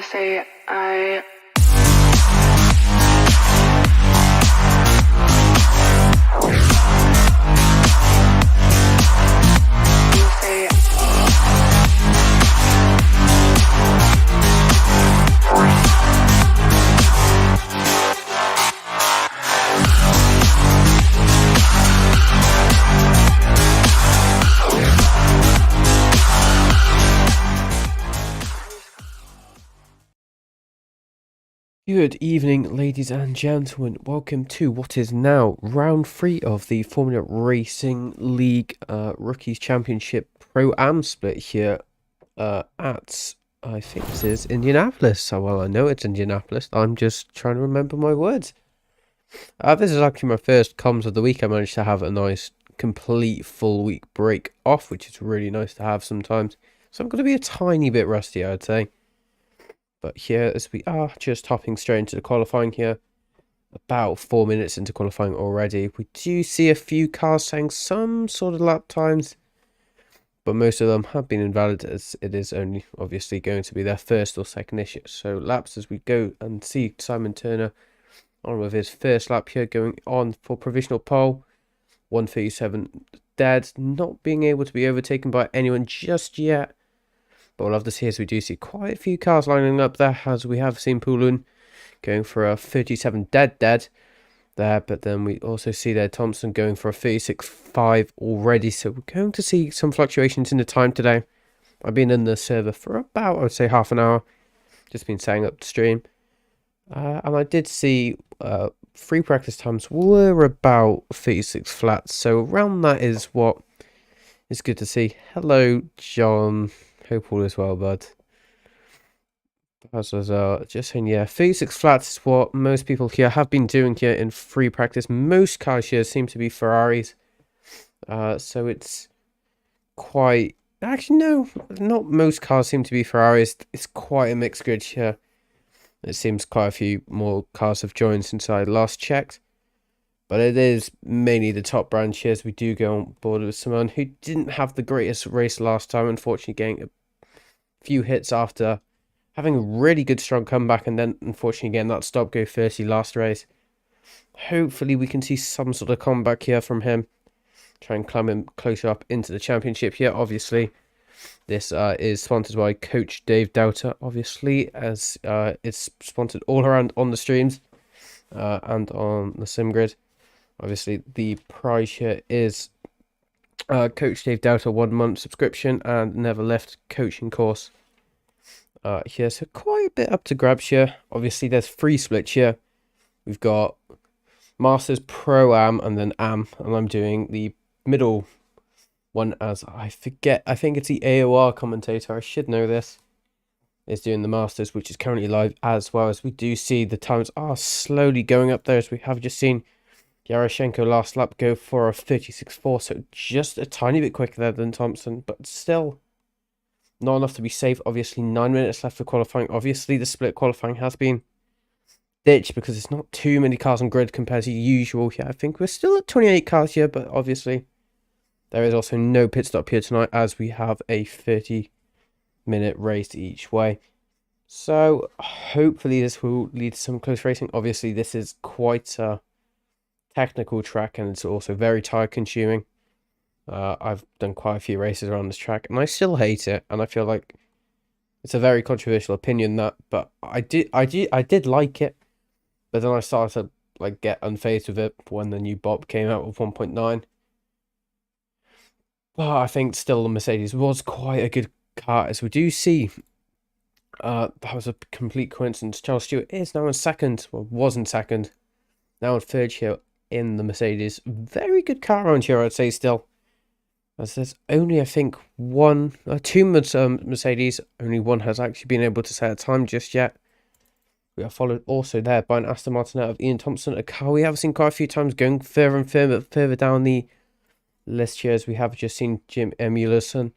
say I Good evening, ladies and gentlemen. Welcome to what is now round 3 of the Formula Racing League Rookies Championship Pro-Am split here at, I think this is Indianapolis. So, well, I know it's Indianapolis. I'm just trying to remember my words. This is actually my first comms of the week. I managed to have a nice, complete, full week break off, which is really nice to have sometimes. So I'm going to be a tiny bit rusty, I'd say. But here, as we are just hopping straight into the qualifying here, about 4 minutes into qualifying already, we do see a few cars saying some sort of lap times, but most of them have been invalid as it is only obviously going to be their first or second issue. So laps as we go and see Simon Turner on with his first lap here, going on for provisional pole, 137 dead, not being able to be overtaken by anyone just yet. But we'll love to see as we do see quite a few cars lining up there, as we have seen Poulin going for a 37 dead there. But then we also see there Thompson going for a 36.5 already. So we're going to see some fluctuations in the time today. I've been in the server for about, I would say, half an hour. Just been setting up the stream. And I did see free practice times were about 36 flats. So around that is what is good to see. Hello, John. Hope all is well, bud. As just saying, yeah, 36 flats is what most people here have been doing here in free practice. Most cars here seem to be Ferraris. So it's quite... Actually, no, not most cars seem to be Ferraris. It's quite a mixed grid here. It seems quite a few more cars have joined since I last checked. But it is mainly the top brand here as we do go on board with someone who didn't have the greatest race last time, unfortunately getting a few hits after having a really good strong comeback, and then unfortunately getting that stop go 30 last race. Hopefully we can see some sort of comeback here from him. Try and climb him closer up into the championship here. Obviously, this is sponsored by Coach Dave Doughter, obviously, as it's sponsored all around on the streams and on the SimGrid. Obviously, the prize here is Coach Dave Doughter 1 month subscription and never left coaching course. Here, so quite a bit up to grabs here. Obviously, there's 3 splits here. We've got Masters, Pro-Am, and then Am, and I'm doing the middle one as I forget. I think it's the AOR commentator. I should know this. Is doing the Masters, which is currently live as well, as we do see the times are slowly going up there, as we have just seen Yaroshenko last lap go for a 36.4, so just a tiny bit quicker there than Thompson, but still not enough to be safe. Obviously, 9 minutes left for qualifying. Obviously, the split qualifying has been ditched because it's not too many cars on grid compared to usual here. I think we're still at 28 cars here, but obviously there is also no pit stop here tonight, as we have a 30-minute race each way. So hopefully this will lead to some close racing. Obviously, this is quite a technical track, and it's also very tire consuming. I've done quite a few races around this track, and I still hate it, and I feel like it's a very controversial opinion, that, but I did like it, but then I started to like get unfazed with it when the new BOP came out with 1.9. But I think still the Mercedes was quite a good car, as we do see. That was a complete coincidence. Charles Stewart is now in second, well, was in second, now in third here in the Mercedes. Very good car around here, I'd say, still. As there's only, I think, two Mercedes, only one has actually been able to set a time just yet. We are followed also there by an Aston Martin out of Ian Thompson, a car we have seen quite a few times going further and further down the list here, as we have just seen Jim Emulerson,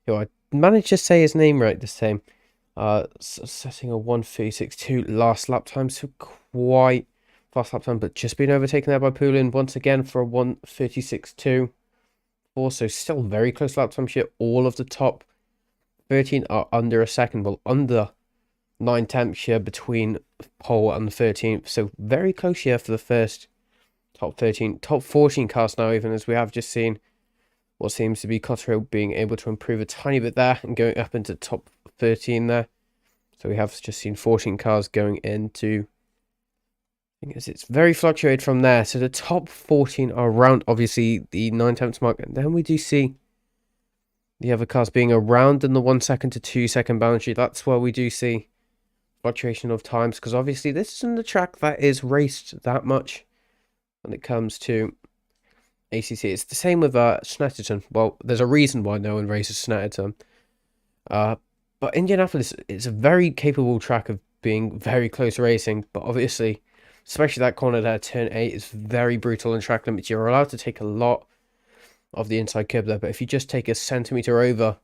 who I managed to say his name right this time, setting a 1:36.2 last lap time, so quite fast lap time, but just being overtaken there by Poulin once again for a 1:36.2. Also, still very close lap time here. All of the top 13 are under a second, well, under 9 tenths here between pole and the 13th. So very close here for the first top 14 cars now, even as we have just seen what seems to be Cotterill being able to improve a tiny bit there and going up into top 13 there. So we have just seen 14 cars going into, I think it's very fluctuated from there. So the top 14 are around, obviously, the 9 tenths mark. And then we do see the other cars being around in the 1 second to 2 second boundary. That's where we do see fluctuation of times, because obviously this isn't a track that is raced that much when it comes to ACC. It's the same with Snetterton. Well, there's a reason why no one races Snetterton. But Indianapolis is a very capable track of being very close racing, but obviously, especially that corner there, turn 8, is very brutal in track limits. You're allowed to take a lot of the inside curb there, but if you just take a centimetre over,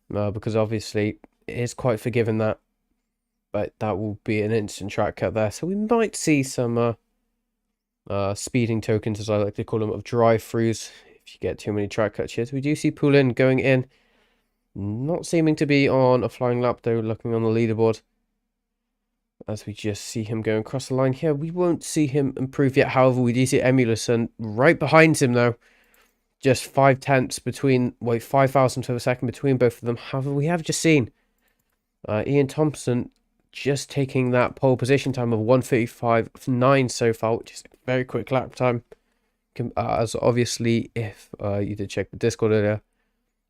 because obviously it is quite forgiving that, but that will be an instant track cut there. So we might see some speeding tokens, as I like to call them, of drive-throughs if you get too many track cuts here. So we do see Poulin going in, not seeming to be on a flying lap though, looking on the leaderboard, as we just see him going across the line here. We won't see him improve yet. However, we do see Emulerson right behind him though, just 5 tenths between, 5 thousandths of a second between both of them. However, we have just seen Ian Thompson just taking that pole position time of 1:35.9 so far, which is a very quick lap time. As obviously, if you did check the Discord earlier,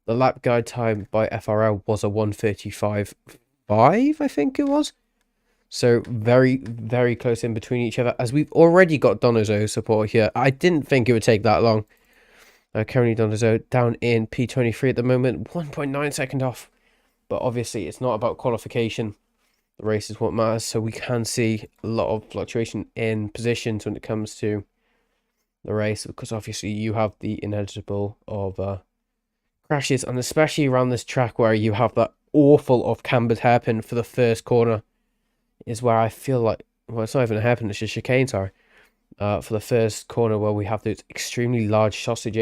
the lap guide time by FRL was a 1:35.5, I think it was. So very, very close in between each other, as we've already got Donozo support here. I didn't think it would take that long. Currently Donozo down in P23 at the moment, 1.9 second off. But obviously, it's not about qualification. The race is what matters, so we can see a lot of fluctuation in positions when it comes to the race, because obviously you have the inevitable of crashes, and especially around this track where you have that awful of cambered hairpin for the first corner is where I feel like, well, it's not even a hairpin, it's a chicane, sorry, for the first corner, where we have those extremely large sausage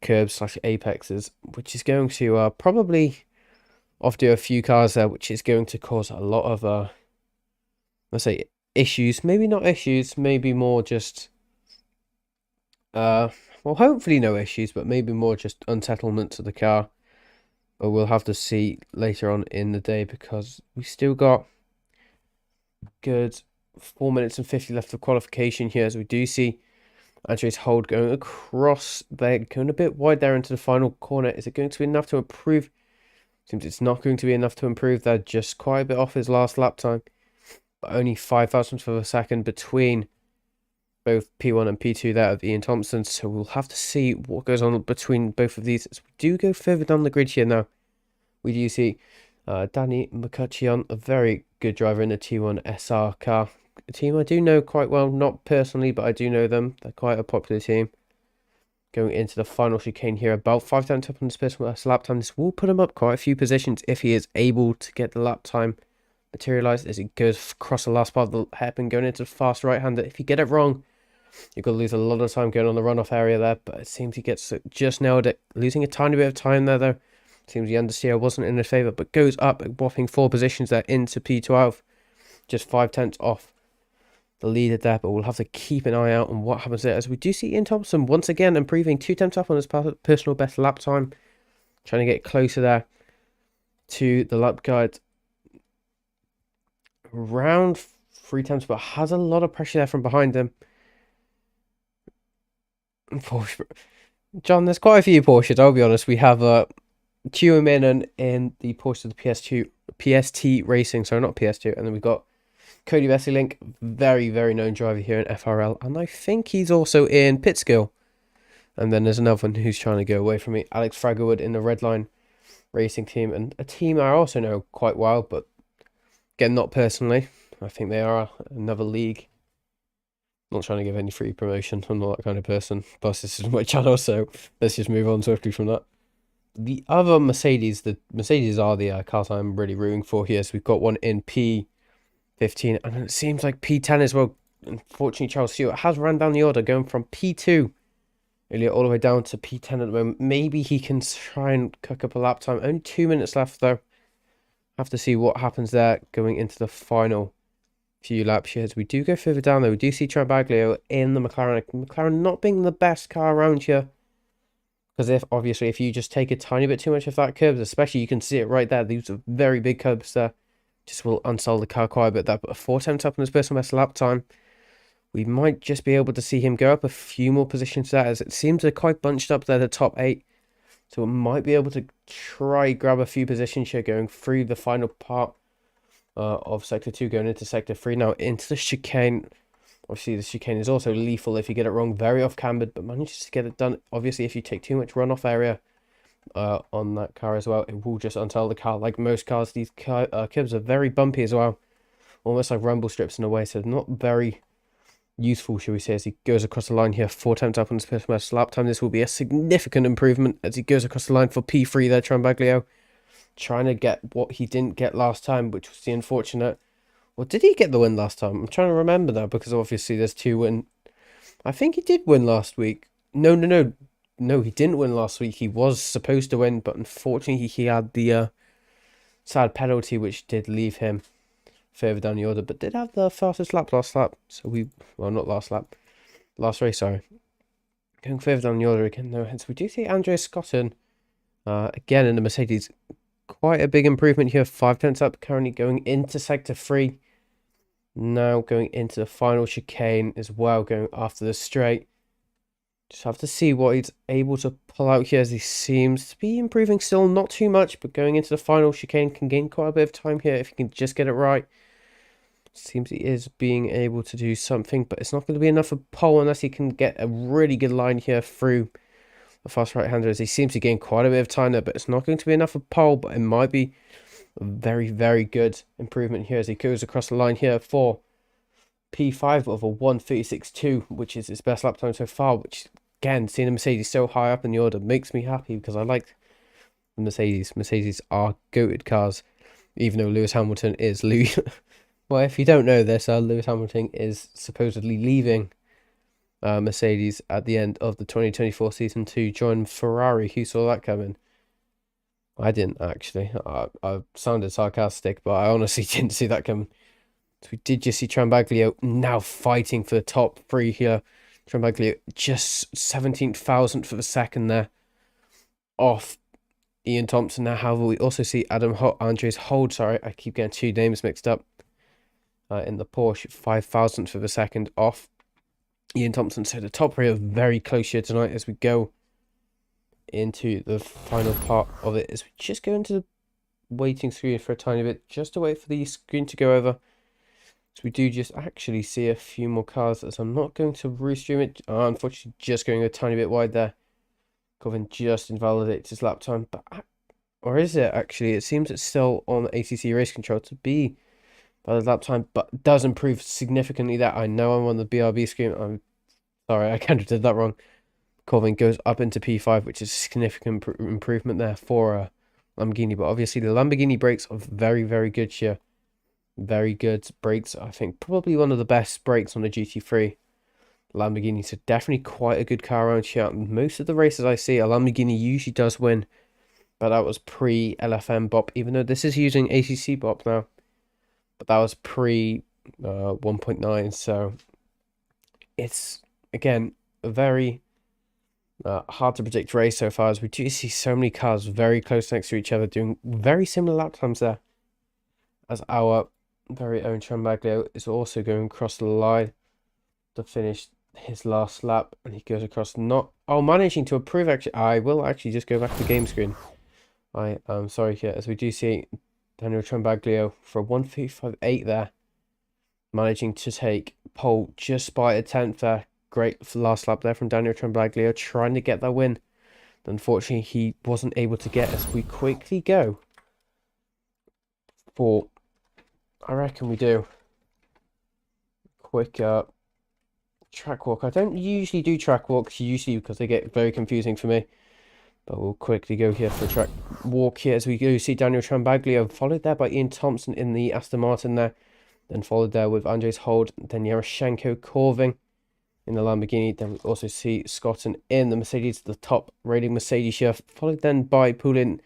curbs / apexes, which is going to probably off-do a few cars there, which is going to cause a lot of let's say issues. Maybe not issues, maybe more just well, hopefully no issues, but maybe more just unsettlement to the car. But we'll have to see later on in the day, because we still got good 4 minutes and 50 left of qualification here, as we do see Andres Hold going across there, going a bit wide there into the final corner. Is it going to be enough to improve? Seems it's not going to be enough to improve there, just quite a bit off his last lap time, but only 5 thousandths of a second between both P1 and P2 there of Ian Thompson. So we'll have to see what goes on between both of these as we do go further down the grid here now. We do see Danny McCutcheon, a very good driver in the T1 SR car, a team I do know quite well, not personally, but I do know them. They're quite a popular team. Going into the final chicane here, about 5 tenths up on his personal lap time. This will put him up quite a few positions if he is able to get the lap time materialized as he goes across the last part of the hairpin, going into the fast right-hander. If you get it wrong, you're going to lose a lot of time going on the runoff area there, but it seems he gets just nailed it, losing a tiny bit of time there though. Seems the understeer wasn't in his favour, but goes up a whopping 4 positions there into P12, just 5 tenths off the leader there. But we'll have to keep an eye out on what happens there, as we do see Ian Thompson once again improving 2 tenths up on his personal best lap time, trying to get closer there to the lap guide. Around 3 tenths, but has a lot of pressure there from behind him. Porsche. John, there's quite a few Porsches, I'll be honest. We have Tuominen in the Porsche of the PST Racing, sorry, not PS2, and then we've got Cody Vesselink, very, very known driver here in FRL, and I think he's also in Pitskill. And then there's another one who's trying to go away from me, Alex Fraggerwood in the Redline Racing team, and a team I also know quite well, but again, not personally. I think they are another league. Not trying to give any free promotion, I'm not that kind of person, plus this is my channel, so let's just move on swiftly from that. The other Mercedes, the Mercedes are the cars I'm really rooting for here. So we've got one in P15, and it seems like P10 as well. Unfortunately, Charles Stewart has ran down the order, going from P2 earlier all the way down to P10 at the moment. Maybe he can try and cook up a lap time. Only 2 minutes left though Have to see what happens there going into the final few laps here. As we do go further down, though, we do see Travaglio in the McLaren. McLaren not being the best car around here. Because if you just take a tiny bit too much of that curb, especially you can see it right there. These are very big curbs there. Just will unsettle the car quite a bit there. But a 4 tenths up on his personal best lap time. We might just be able to see him go up a few more positions there, as it seems they're quite bunched up there, the top 8. So we might be able to try grab a few positions here going through the final part of Sector 2, going into Sector 3. Now into the chicane. Obviously, the chicane is also lethal if you get it wrong, very off-cambered, but manages to get it done. Obviously, if you take too much runoff area on that car as well, it will just unsettle the car. Like most cars, these curbs are very bumpy as well, almost like rumble strips in a way, so not very useful, shall we say, as he goes across the line here. 4 times up on his personal best lap time. This will be a significant improvement as he goes across the line for P3 there, Trambaglio, trying to get what he didn't get last time, which was the unfortunate. Well, did he get the win last time? I'm trying to remember now, because obviously there's 2 win. I think he did win last week. No, he didn't win last week. He was supposed to win, but unfortunately he had the sad penalty, which did leave him further down the order, but did have the fastest lap last lap. So not last lap, last race, sorry. Going further down the order again, though. Hence we do see Andrea Scotton again in the Mercedes. Quite a big improvement here. 5 tenths up, currently going into Sector 3. Now going into the final chicane as well, going after the straight. Just have to see what he's able to pull out here, as he seems to be improving still, not too much, but going into the final chicane can gain quite a bit of time here if he can just get it right. Seems he is being able to do something, but it's not going to be enough for pole unless he can get a really good line here through the fast right-hander, as he seems to gain quite a bit of time there, but it's not going to be enough for pole, but it might be a very, very good improvement here as he goes across the line here for P5 of a 1:36.2, which is his best lap time so far, which, again, seeing the Mercedes so high up in the order makes me happy, because I like the Mercedes. Mercedes are goated cars, even though Lewis Hamilton is well, if you don't know this, Lewis Hamilton is supposedly leaving Mercedes at the end of the 2024 season to join Ferrari. Who saw that coming? I didn't, actually. I sounded sarcastic, but I honestly didn't see that coming. So we did just see Trambaglio now fighting for the top 3 here. Trambaglio just 17th thousandth of a second there off Ian Thompson now. However, we also see Andres Hold, sorry, I keep getting 2 names mixed up, in the Porsche, 5 thousandths of a second off Ian Thompson. So the top 3 are very close here tonight as we go into the final part of it, as we just go into the waiting screen for a tiny bit, just to wait for the screen to go over. So we do just actually see a few more cars, as I'm not going to restream it. Unfortunately, just going a tiny bit wide there. Coven just invalidates his lap time, but or is it actually? It seems it's still on ACC race control to be by the lap time, but does improve significantly. That I know I'm on the BRB screen. I'm sorry, I kind of did that wrong. Corvin goes up into P5, which is a significant improvement there for Lamborghini. But obviously, the Lamborghini brakes are very, very good here. Very good brakes. I think probably one of the best brakes on the GT3 Lamborghini. So definitely quite a good car around here. Most of the races I see, a Lamborghini usually does win. But that was pre-LFM BOP, even though this is using ACC BOP now. But that was pre 1.9. So it's, again, a very hard to predict race so far, as we do see so many cars very close next to each other doing very similar lap times there, as our very own Trambaglio is also going across the line to finish his last lap, and he goes across managing to improve. Actually, I will actually just go back to the game screen. I am sorry here, as we do see Daniel Trambaglio for a 1:35.8 there, managing to take pole just by a tenth there. Great last lap there from Daniel Trambaglio, trying to get that win. Unfortunately, he wasn't able to get us. We quickly go for, I reckon we do, quick track walk. I don't usually do track walks, usually, because they get very confusing for me. But we'll quickly go here for a track walk here, as we go see Daniel Trambaglio, followed there by Ian Thompson in the Aston Martin there. Then followed there with Andres Hold, then Yaroshenko Corving in the Lamborghini. Then we also see Scotton in the Mercedes, the top rating Mercedes here, followed then by Poulin,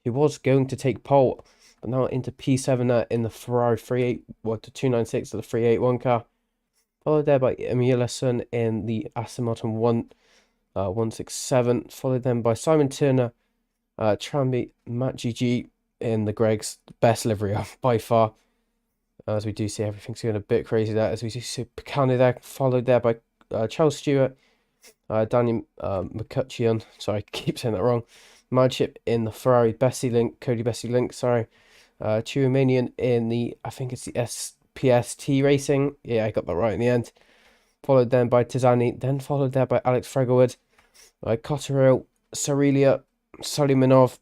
who was going to take pole, But now into P7 there in the Ferrari 38, well, to 296 of the 381 car. Followed there by Emilson in the Aston Martin 167. Followed then by Simon Turner, Tramby, Matt GG in the Greg's best livery by far. As we do see, everything's going a bit crazy there. As we do see Picani there, followed there by Charles Stewart, Daniel McCutcheon. Sorry, I keep saying that wrong. Madship in the Ferrari Bessie Link, Cody Bessie Link, sorry. Chumanian in the, I think it's the SPST Racing. Yeah, I got that right in the end. Followed then by Tizani, then followed there by Alex Fregowood, Cotterill, Sarelia, Sulimanov.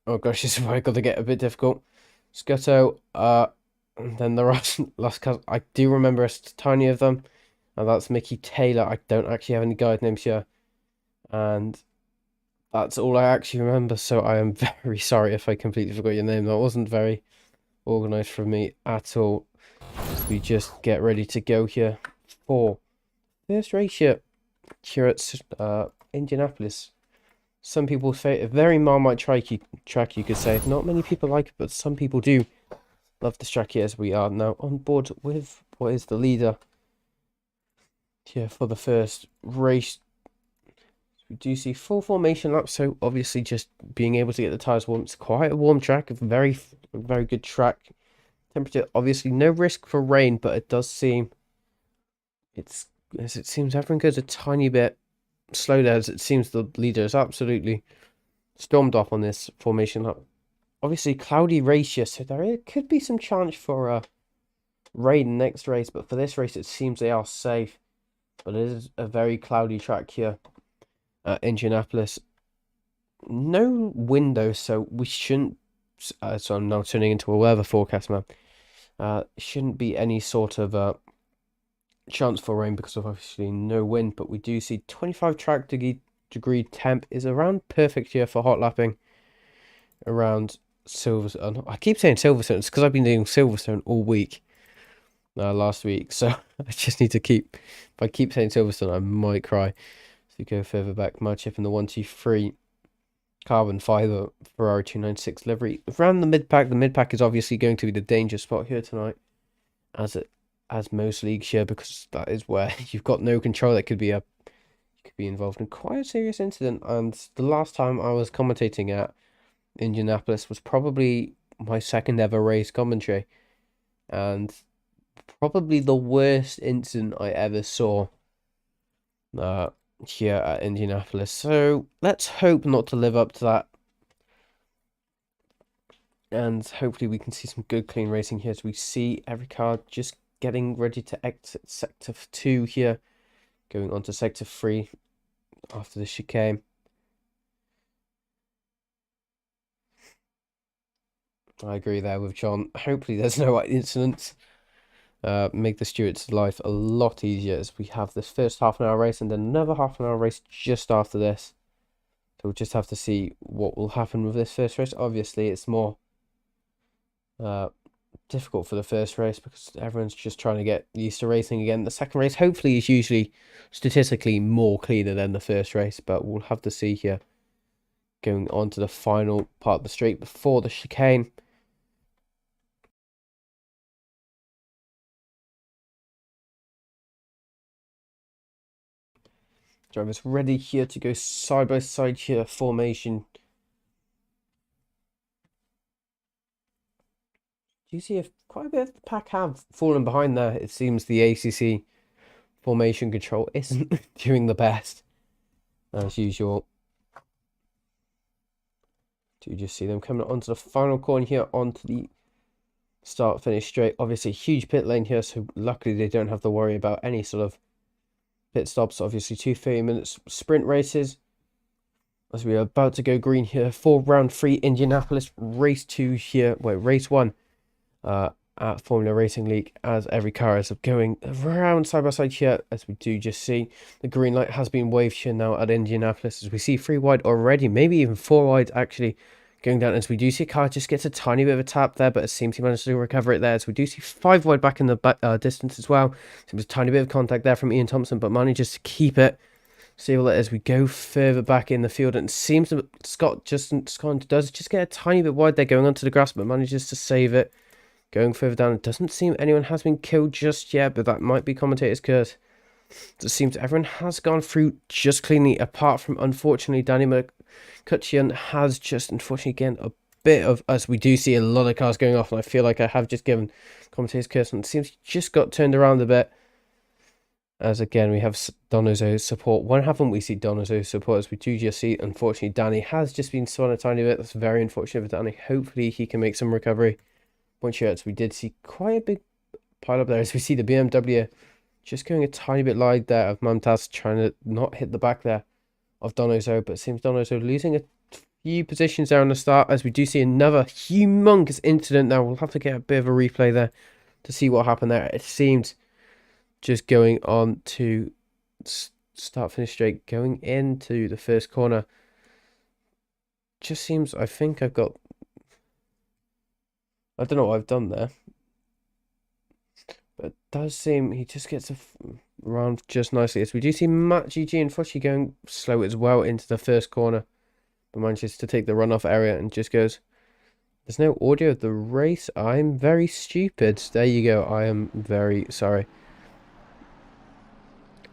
Oh gosh, this is where I got to get a bit difficult. Scutto, and then the last cars, I do remember a tiny of them, and that's Mickey Taylor. I don't actually have any guide names here, and that's all I actually remember, so I am very sorry if I completely forgot your name. That wasn't very organised from me at all. We just get ready to go here for first race here at Indianapolis. Some people say a very Marmite track, you could say. Not many people like it, but some people do love this track here, as we are now on board with what is the leader here for the first race. We do see full formation lap, so obviously just being able to get the tyres warm. It's quite a warm track, a very good track. Temperature, obviously no risk for rain, but it does seem everything goes a tiny bit slow there, as it seems the leader is absolutely stormed off on this formation lap. Obviously cloudy race here, so there could be some chance for rain next race, but for this race it seems they are safe. But it is a very cloudy track here at Indianapolis. No window, so we shouldn't. So I'm now turning into a weather forecast man. Shouldn't be any sort of chance for rain because of obviously no wind. But we do see 25 track degree temp is around perfect here for hot lapping around Silverstone. I keep saying Silverstone. It's because I've been doing Silverstone all week. Last week, so I just need to keep. If I keep saying Silverstone, I might cry. So we go further back. My chip in the 123 carbon fiber Ferrari 296 livery around the mid pack. The mid pack is obviously going to be the danger spot here tonight, as most leagues share, because that is where you've got no control. That could be you could be involved in quite a serious incident. And the last time I was commentating at Indianapolis was probably my second ever race commentary, and probably the worst incident I ever saw here at Indianapolis. So let's hope not to live up to that, and hopefully we can see some good clean racing here. So we see every car just getting ready to exit sector 2 here, going on to sector 3 after the chicane. I agree there with John. Hopefully there's no incidents. Make the stewards' life a lot easier, as we have this first half an hour race and then another half an hour race just after this. So we'll just have to see what will happen with this first race. Obviously it's more difficult for the first race because everyone's just trying to get used to racing again. The second race hopefully is usually statistically more cleaner than the first race, but we'll have to see here going on to the final part of the straight before the chicane. Drivers ready here to go side by side here, formation. Do you see if quite a bit of the pack have fallen behind there? It seems the ACC formation control isn't doing the best, as usual. Do you just see them coming onto the final corner here, onto the start finish straight? Obviously huge pit lane here, so luckily they don't have to worry about any sort of pit stops. Obviously 2 30-minute sprint races, as we are about to go green here for round 3 Indianapolis. Race 2 here, race 1 at Formula Racing League, as every car is going around side by side here, as we do just see the green light has been waved here now at Indianapolis, as we see 3 wide already, maybe even 4 wide actually going down, as we do see a car just gets a tiny bit of a tap there, but it seems he managed to recover it there. So we do see 5 wide back in the distance as well. So there's a tiny bit of contact there from Ian Thompson, but manages to keep it. See what as we go further back in the field, and it seems that Scott does just get a tiny bit wide there going onto the grass, but manages to save it. Going further down, it doesn't seem anyone has been killed just yet, but that might be commentator's curse. It seems everyone has gone through just cleanly, apart from, unfortunately, Danny McCutcheon has just, unfortunately, again, a bit of us. We do see a lot of cars going off, and I feel like I have just given commentator's curse, and it seems he just got turned around a bit. As again, we have Donozo's support. When haven't we seen Donozo's support? As we do just see, unfortunately, Danny has just been spun a tiny bit. That's very unfortunate for Danny. Hopefully, he can make some recovery. Once shirts, we did see quite a big pile up there. As we see the BMW just going a tiny bit wide there of Mamtaz, trying to not hit the back there of Donozo. But it seems Donozo losing a few positions there on the start. As we do see another humongous incident now. We'll have to get a bit of a replay there to see what happened there. It seems just going on to start finish straight, going into the first corner. Just seems, I think I've got, I don't know what I've done there, but it does seem he just gets around just nicely. As we do see Matt GG unfortunately going slow as well into the first corner, but manages to take the runoff area and just goes, there's no audio of the race. I'm very stupid. There you go. I am very sorry.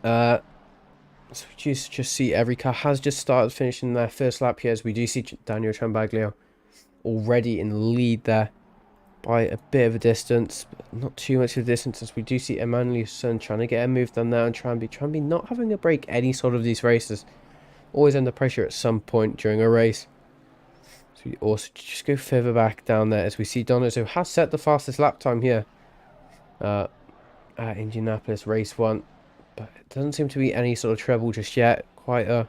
So we just see every car has just started finishing their first lap here, as we do see Daniel Trambaglio already in the lead there by a bit of a distance, but not too much of a distance, as we do see Emmanuelson trying to get a move done there, and Tramby not having to break any sort of these races, always under pressure at some point during a race. So we also just go further back down there, as we see Donozo has set the fastest lap time here at Indianapolis race 1. But it doesn't seem to be any sort of treble just yet. Quite a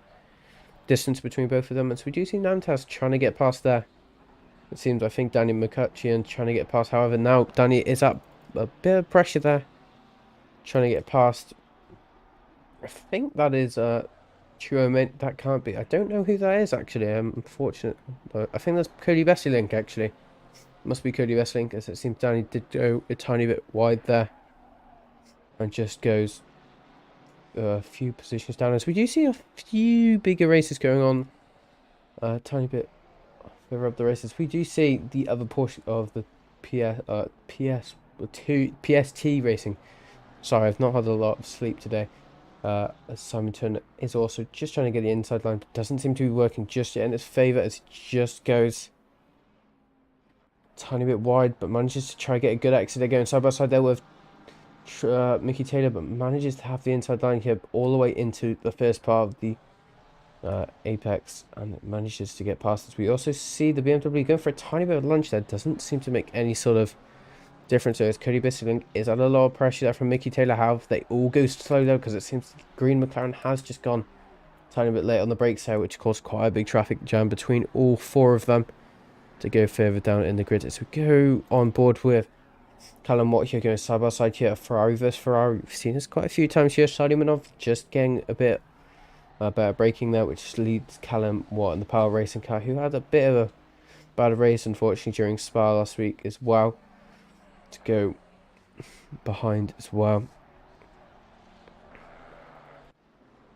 distance between both of them. And so we do see Namtaz trying to get past there. It seems, I think, Danny McCutcheon trying to get past. However, now Danny is up a bit of pressure there. Trying to get past. I think that is Proam. That can't be. I don't know who that is, actually. I'm unfortunate. I think that's Cody Vesselink, actually. Must be Cody Vesselink, as it seems Danny did go a tiny bit wide there. And just goes a few positions down, as we do see a few bigger races going on a tiny bit further up the races. We do see the other portion of the PST racing. Sorry, I've not had a lot of sleep today, as Simon Turner is also just trying to get the inside line, but doesn't seem to be working just yet in his favour, as it just goes a tiny bit wide, but manages to try to get a good exit. They're going side by side there with Mickey Taylor, but manages to have the inside line here all the way into the first part of the apex, and manages to get past us. We also see the BMW going for a tiny bit of lunge there. Doesn't seem to make any sort of difference. As Cody Bisling is under a lot of pressure there from Mickey Taylor. However, they all go slow though, because it seems the green McLaren has just gone a tiny bit late on the brakes there, which caused quite a big traffic jam between all four of them to go further down in the grid. As we go on board with Callum Watt here, going side by side here, Ferrari versus Ferrari. We've seen this quite a few times here. Salimanov just getting a bit better braking there, which leads Callum Watt in the power racing car, who had a bit of a bad race unfortunately during Spa last week as well, to go behind as well.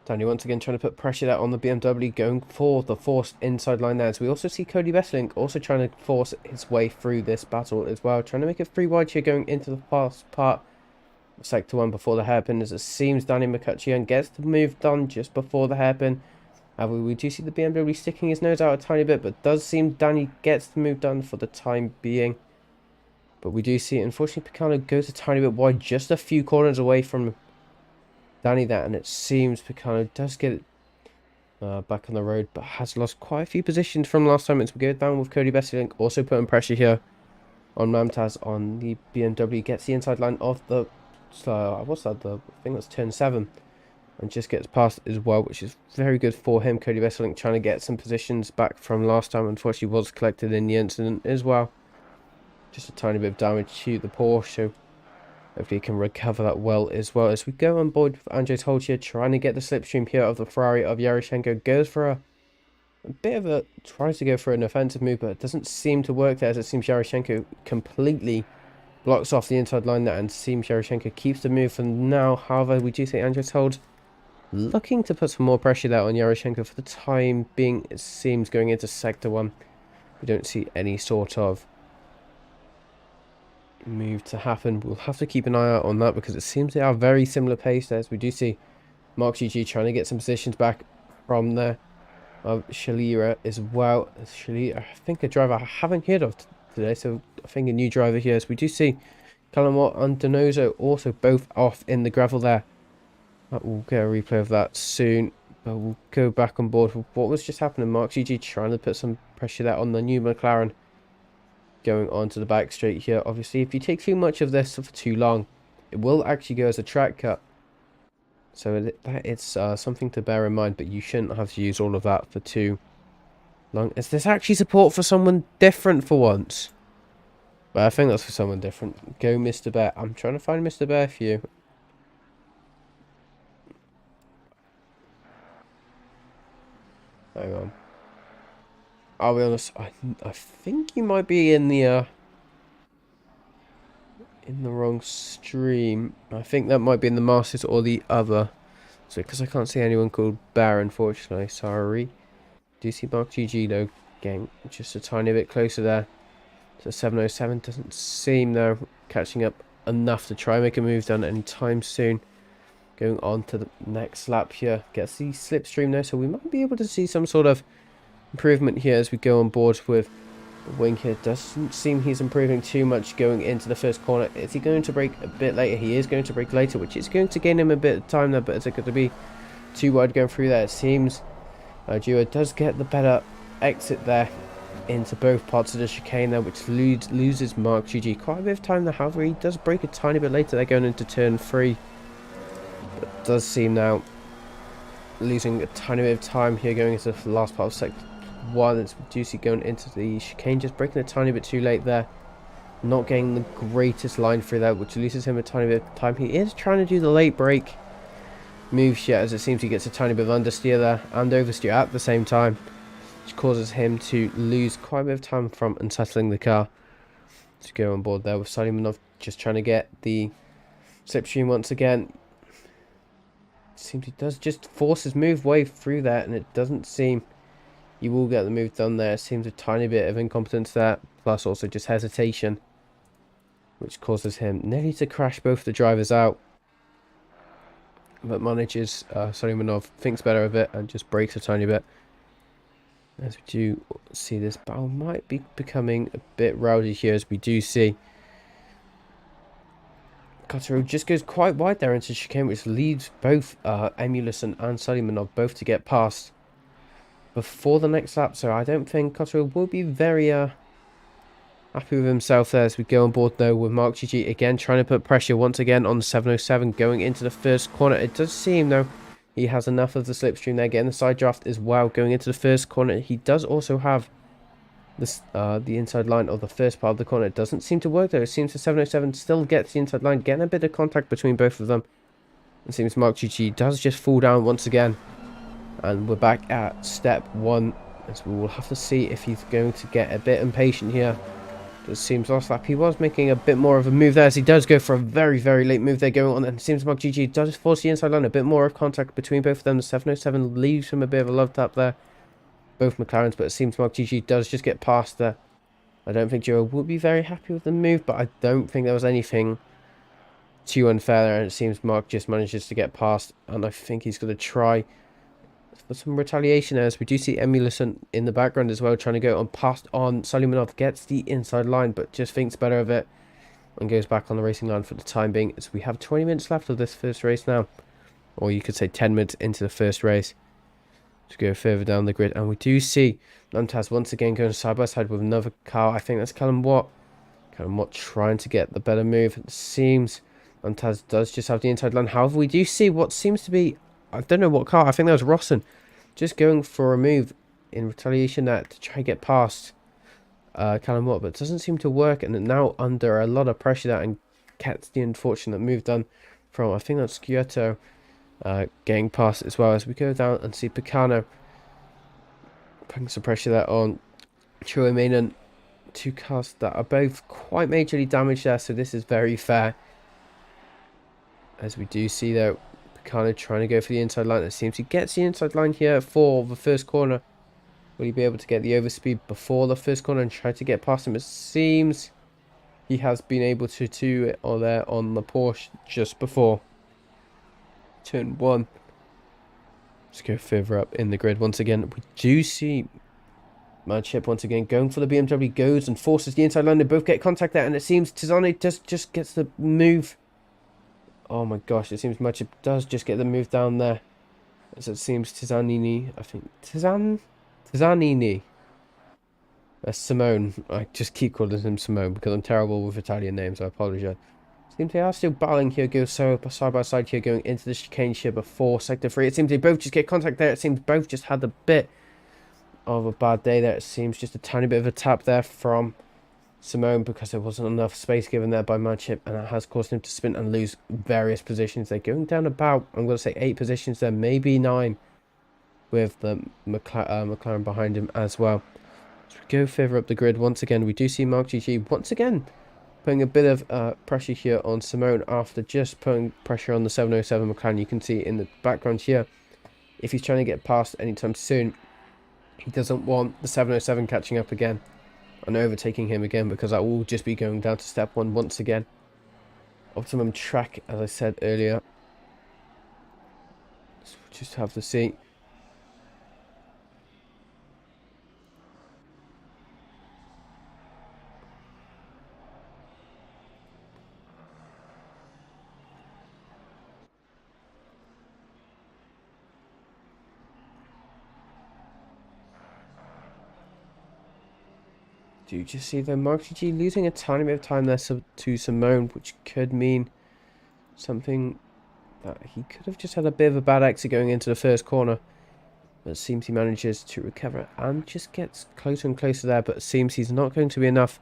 Danny once again trying to put pressure there on the BMW, going for the forced inside line there. As we also see Cody Besselink also trying to force his way through this battle as well, trying to make it 3 wide here going into the fast part of sector 1 before the hairpin, as it seems Danny McCutcheon gets the move done just before the hairpin. However, we do see the BMW sticking his nose out a tiny bit, but does seem Danny gets the move done for the time being. But we do see, unfortunately, Picano goes a tiny bit wide, just a few corners away from Danny there, and it seems Picano does get it back on the road, but has lost quite a few positions from last time. As we go down with Cody Besselink, also putting pressure here on Mamtaz on the BMW, gets the inside line of the, what's that, I think that's turn 7, and just gets past as well, which is very good for him. Cody Besselink trying to get some positions back from last time, unfortunately was collected in the incident as well. Just a tiny bit of damage to the Porsche, so hopefully he can recover that well as well. As we go on board with Andrzej Tolcia, trying to get the slipstream here of the Ferrari of Yaroshenko, goes for a bit of a, tries to go for an offensive move, but it doesn't seem to work there, as it seems Yaroshenko completely blocks off the inside line there, and seems Yaroshenko keeps the move for now. However, we do see Andrzej holds looking to put some more pressure there on Yaroshenko for the time being. It seems going into sector 1. We don't see any sort of move to happen. We'll have to keep an eye out on that because it seems they are very similar pace there. We do see Mark GG trying to get some positions back from there. Shalira as well. Shalira, I think a driver I haven't heard of today, so I think a new driver here. So we do see Calamot and Donoso also both off in the gravel there. We'll get a replay of that soon. But we'll go back on board with what was just happening. Mark GG trying to put some pressure there on the new McLaren. Going on to the back straight here. Obviously, if you take too much of this for too long, it will actually go as a track cut. So it's something to bear in mind, but you shouldn't have to use all of that for too long. Is this actually support for someone different for once? Well, I think that's for someone different. Go Mr. Bear. I'm trying to find Mr. Bear for you. Hang on. I'll be honest, I think you might be in the wrong stream. I think that might be in the Masters or the other. So, because I can't see anyone called Bear, unfortunately. Sorry. Do you see Mark GG though? Gang, just a tiny bit closer there. So 707 doesn't seem though catching up enough to try and make a move done anytime soon. Going on to the next lap here. Gets the slipstream though, so we might be able to see some sort of improvement here as we go on board with the wing here. Doesn't seem he's improving too much going into the first corner. Is he going to brake a bit later? He is going to brake later, which is going to gain him a bit of time there, but is it going to be too wide going through there? It seems Dua does get the better exit there into both parts of the chicane there, which loses Mark GG quite a bit of time there. However, he does brake a tiny bit later. They're going into turn 3. But it does seem now losing a tiny bit of time here going into the last part of sector 1. It's Ducey going into the chicane, just braking a tiny bit too late there. Not getting the greatest line through there, which loses him a tiny bit of time. He is trying to do the late brake moves yet, as it seems he gets a tiny bit of understeer there and oversteer at the same time, which causes him to lose quite a bit of time from unsettling the car. To go on board there with Salimanov just trying to get the slipstream once again. It seems he does just force his move way through there, and it doesn't seem you will get the move done there. It seems a tiny bit of incompetence there, plus also just hesitation, which causes him nearly to crash both the drivers out. But manages, Salimanov thinks better of it and just brakes a tiny bit. As we do see this battle might be becoming a bit rowdy here, as we do see Cotterill just goes quite wide there into chicane, which leaves both Emulison and Salimanov both to get past before the next lap. So I don't think Cotterill will be very happy with himself there, as we go on board though with Mark GG again trying to put pressure once again on the 707 going into the first corner. It does seem though he has enough of the slipstream there, getting the side draft as well going into the first corner. He does also have this the inside line of the first part of the corner. It doesn't seem to work though. It seems the 707 still gets the inside line, getting a bit of contact between both of them. It seems Mark GG does just fall down once again, and we're back at step 1, as we will have to see if he's going to get a bit impatient here. It seems last lap he was making a bit more of a move there, as he does go for a very, very late move there going on. And it seems Mark GG does force the inside line, a bit more of contact between both of them. The 707 leaves him a bit of a love tap there, both McLarens, but it seems Mark GG does just get past there. I don't think Joe would be very happy with the move, but I don't think there was anything too unfair there. And it seems Mark just manages to get past, and I think he's going to try for some retaliation there, as we do see Emulison in the background as well trying to go on past on. Salimanov gets the inside line but just thinks better of it and goes back on the racing line for the time being, as we have 20 minutes left of this first race now, or you could say 10 minutes into the first race, to go further down the grid. And we do see Namtaz once again going side by side with another car. I think that's Callum Watt trying to get the better move. It seems Namtaz does just have the inside line. However, we do see what seems to be, I don't know what car, I think that was Rossen, just going for a move in retaliation there to try and get past Callum Watt, but it doesn't seem to work, and now under a lot of pressure there, and gets the unfortunate move done from, I think that's Sciotto, getting past as well, as we go down and see Picano putting some pressure there on Chuamainen. Two cars that are both quite majorly damaged there, so this is very fair. As we do see though, kind of trying to go for the inside line. It seems he gets the inside line here for the first corner. Will he be able to get the overspeed before the first corner and try to get past him? It seems he has been able to do it on there on the Porsche just before turn 1. Let's go further up in the grid. Once again, we do see Manship once again going for the BMW, goes and forces the inside line. They both get contact there, and it seems Tizani just gets the move. Oh my gosh, it seems Manship does just get the move down there. As it seems Tizanini, I think Tizanini. Simone. I just keep calling him Simone because I'm terrible with Italian names. I apologise. Seems they are still battling here. Go so side by side here, going into the chicane here before sector 3. It seems they both just get contact there. It seems both just had a bit of a bad day there. It seems just a tiny bit of a tap there from Simone because there wasn't enough space given there by Manship, and that has caused him to spin and lose various positions. They're going down about, I'm going to say 8 positions there, maybe 9, with the McLaren behind him as well. As we go further up the grid, once again, we do see Mark GG once again putting a bit of pressure here on Simone after just putting pressure on the 707 McLaren. You can see in the background here, if he's trying to get past anytime soon, he doesn't want the 707 catching up again and overtaking him again, because that will just be going down to step 1 once again. Optimum track, as I said earlier. So we'll just have to see. Do you just see the Mark GG losing a tiny bit of time there to Simone, which could mean something that he could have just had a bit of a bad exit going into the first corner. But it seems he manages to recover and just gets closer and closer there, but it seems he's not going to be enough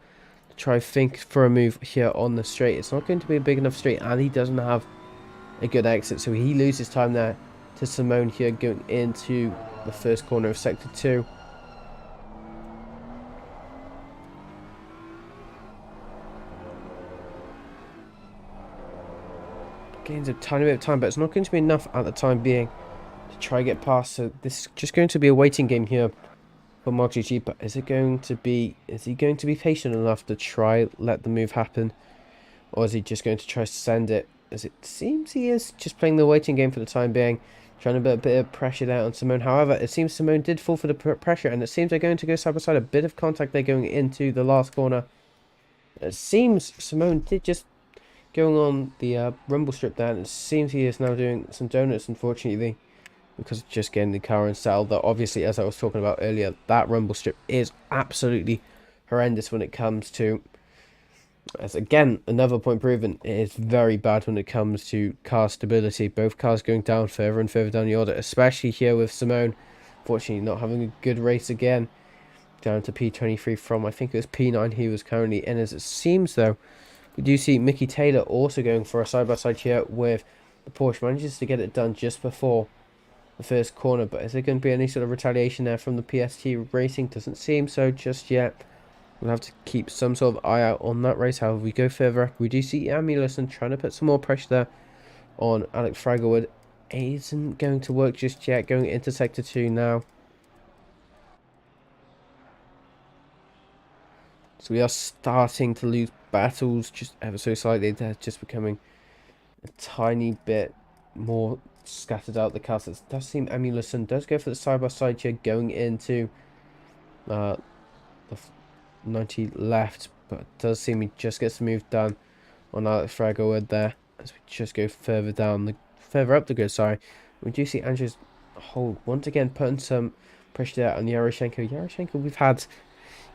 to try think for a move here on the straight. It's not going to be a big enough straight, and he doesn't have a good exit, so he loses time there to Simone here going into the first corner of sector 2. Gains a tiny bit of time, but it's not going to be enough at the time being to try and get past. So this is just going to be a waiting game here for Mark GG. But is he going to be patient enough to try let the move happen, or is he just going to try to send it? As it seems he is just playing the waiting game for the time being, trying to put a bit of pressure there on Simone. However, it seems Simone did fall for the pressure, and it seems they're going to go side by side. A bit of contact there going into the last corner. It seems Simone did just going on the rumble strip there, and it seems he is now doing some donuts, unfortunately, because of just getting the car unsettled. Though obviously, as I was talking about earlier, that rumble strip is absolutely horrendous when it comes to, as again another point proven, it is very bad when it comes to car stability. Both cars going down further and further down the order, especially here with Simone fortunately not having a good race again, down to P23 from, I think it was P9 he was currently in. As it seems though, we do see Mickey Taylor also going for a side-by-side here with the Porsche. Manages to get it done just before the first corner. But is there going to be any sort of retaliation there from the PST Racing? Doesn't seem so just yet. We'll have to keep some sort of eye out on that race. However, we go further up. We do see Amulison trying to put some more pressure there on Alex Fragerwood. It isn't going to work just yet. Going into Sector 2 now. So we are starting to lose battles just ever so slightly. They're just becoming a tiny bit more scattered out. The cars. It does seem Amulison does go for the side-by-side here going into the 90 left, but it does seem he just gets the move done on Alex Fragerwood there as we just go further up the grid. Sorry, we do see Andrew's hold once again putting some pressure there on Yaroshenko. We've had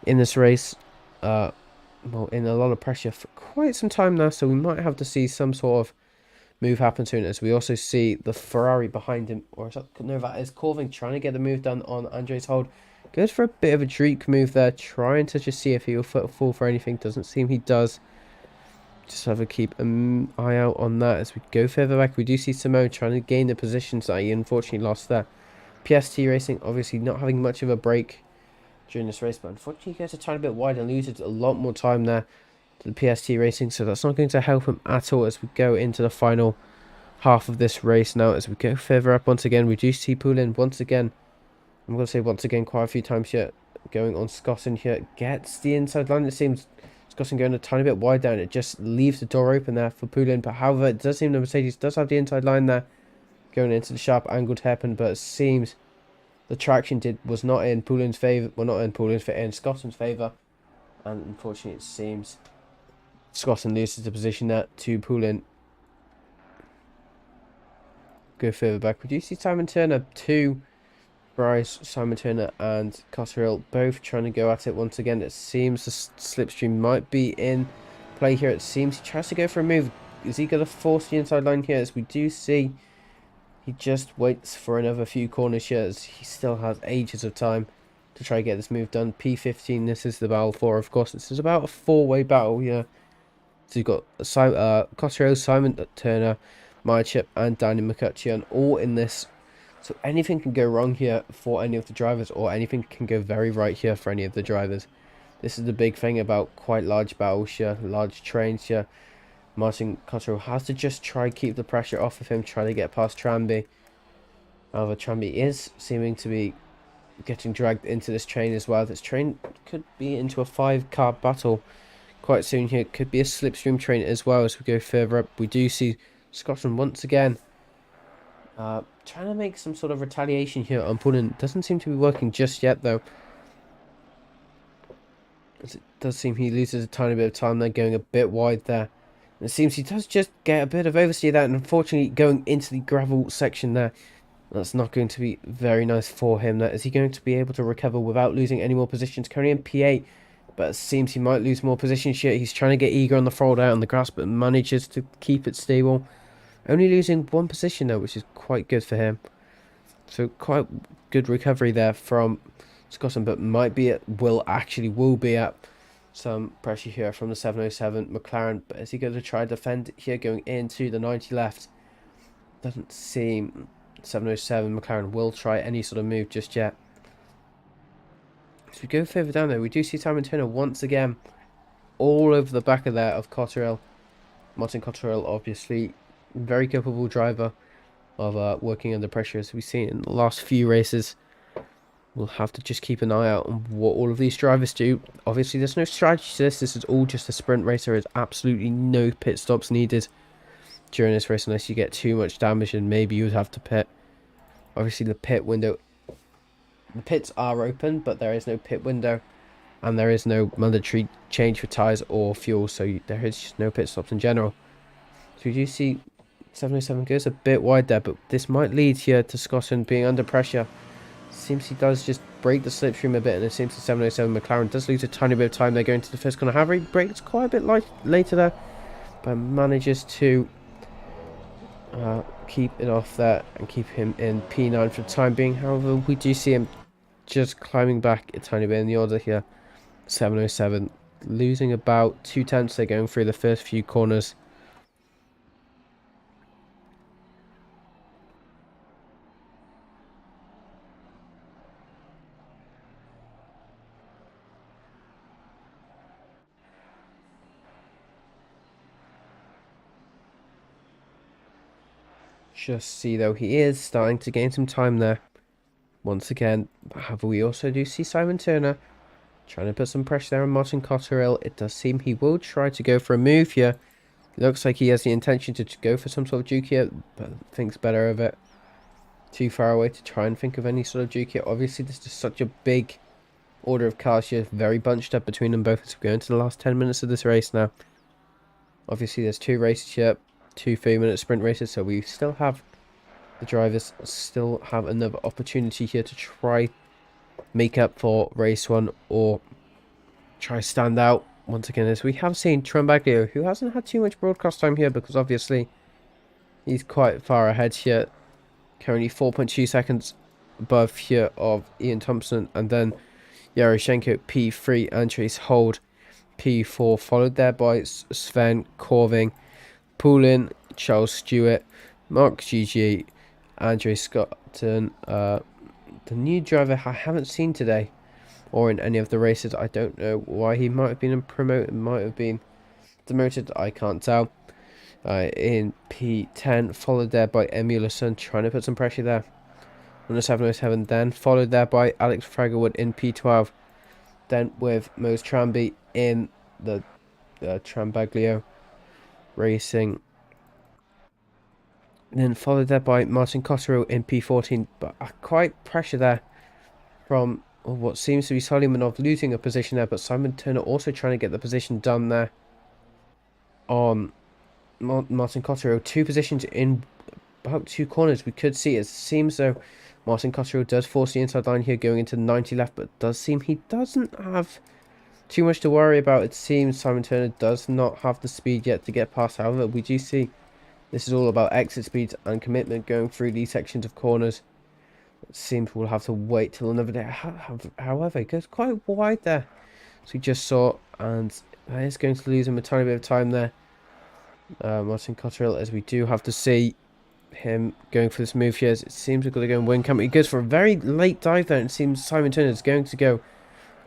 in this race well, in a lot of pressure for quite some time now, so we might have to see some sort of move happen soon. As we also see the Ferrari behind him, or no, that is Corvin trying to get the move done on Andre's hold. Goes for a bit of a Dreek move there, trying to just see if he'll fall for anything. Doesn't seem he does. Just have to keep an eye out on that as we go further back. We do see Simone trying to gain the positions that he unfortunately lost there. PST Racing obviously not having much of a break during this race, but unfortunately he gets a tiny bit wide and loses a lot more time there to the PST Racing, so that's not going to help him at all as we go into the final half of this race now. As we go further up once again, we do see Poulin once again. I'm going to say once again quite a few times here. Going on Scotland here. Gets the inside line. It seems Scotland going a tiny bit wide down. It just leaves the door open there for Poulin. But however, it does seem the Mercedes does have the inside line there. Going into the sharp angled hairpin. But it seems the traction was not in Poulin's favour. Well, not in Poulin's favour, in Scotland's favour. And unfortunately, it seems Scotland loses the position there to Poulin. Go further back. We do see Simon Turner, Bryce, Simon Turner and Cotterill both trying to go at it once again. It seems the slipstream might be in play here. It seems he tries to go for a move. Is he going to force the inside line here? As we do see, he just waits for another few corners here, as he still has ages of time to try to get this move done. P15, this is the battle for, of course. This is about a four-way battle here. So you've got Cotterill, Simon Turner, Mychip and Danny McCutcheon all in this. So anything can go wrong here for any of the drivers, or anything can go very right here for any of the drivers. This is the big thing about quite large battles here, large trains here. Martin Cotterill has to just try to keep the pressure off of him, try to get past Tranby. However, Tranby is seeming to be getting dragged into this train as well. This train could be into a 5-car battle quite soon here. Could be a slipstream train as well. As we go further up, we do see Scotland once again trying to make some sort of retaliation here on Poulin. Doesn't seem to be working just yet though. As it does seem he loses a tiny bit of time there, going a bit wide there. And it seems he does just get a bit of oversteer there, and unfortunately going into the gravel section there. That's not going to be very nice for him. Is he going to be able to recover without losing any more positions? Currently in P8, but it seems he might lose more positions here. He's trying to get eager on the fold out on the grass, but manages to keep it stable. Only losing one position though, which is quite good for him. So quite good recovery there from Scotland, but will be at some pressure here from the 707 McLaren. But is he going to try to defend here going into the 90 left? Doesn't seem 707 McLaren will try any sort of move just yet. As we go further down there, we do see Simon Turner once again all over the back of there of Cotterill. Martin Cotterill, obviously very capable driver of working under pressure, as we've seen in the last few races. We'll have to just keep an eye out on what all of these drivers do. Obviously, there's no strategy to this. This is all just a sprint race. There is absolutely no pit stops needed during this race unless you get too much damage, and maybe you would have to pit. Obviously, the pits are open, but there is no pit window, and there is no mandatory change for tyres or fuel, so there is just no pit stops in general. So we do see 707 goes a bit wide there, but this might lead here to Scotland being under pressure. Seems he does just break the slipstream a bit, and it seems the 707 McLaren does lose a tiny bit of time. They're going to the first corner. However, he breaks quite a bit later there, but manages to keep it off there and keep him in P9 for the time being. However, we do see him just climbing back a tiny bit in the order here. 707 losing about 2 tenths. They're going through the first few corners. Just see though, he is starting to gain some time there once again. However, we also do see Simon Turner trying to put some pressure there on Martin Cotterill. It does seem he will try to go for a move here. It looks like he has the intention to go for some sort of juke here, but thinks better of it. Too far away to try and think of any sort of juke here. Obviously, this is such a big order of cars here, very bunched up between them both as we go into the last 10 minutes of this race now. Obviously, there's 2 races here, 2 3-minute sprint races, so we still have the drivers still have another opportunity here to try make up for race 1 or try stand out once again, as we have seen Trumbaglio, who hasn't had too much broadcast time here because obviously he's quite far ahead here, currently 4.2 seconds above here of Ian Thompson, and then Yaroshenko P3, Andres Hold P4, followed there by Sven Corving, Poulin, Charles Stewart, Mark GG, Andre Scotton, the new driver I haven't seen today or in any of the races. I don't know why he might have been promoted, might have been demoted, I can't tell. in P10, followed there by Emulison, trying to put some pressure there on the 707, then followed there by Alex Fraggerwood in P12, then with Mose Tramby in the Trambaglio Racing, then followed there by Martin Cotterill in P14, but quite pressure there from what seems to be Solomonov losing a position there, but Simon Turner also trying to get the position done there on Martin Cotterill. 2 positions in about 2 corners. We could see it seems though Martin Cotterill does force the inside line here going into 90 left, but it does seem he doesn't have too much to worry about. It seems Simon Turner does not have the speed yet to get past. However, we do see this is all about exit speeds and commitment going through these sections of corners. It seems we'll have to wait till another day. However, it goes quite wide there, as we just saw, and that is going to lose him a tiny bit of time there. Martin Cotterill, as we do have to see him going for this move here. It seems we're going to go and win camp. He goes for a very late dive there, and it seems Simon Turner is going to go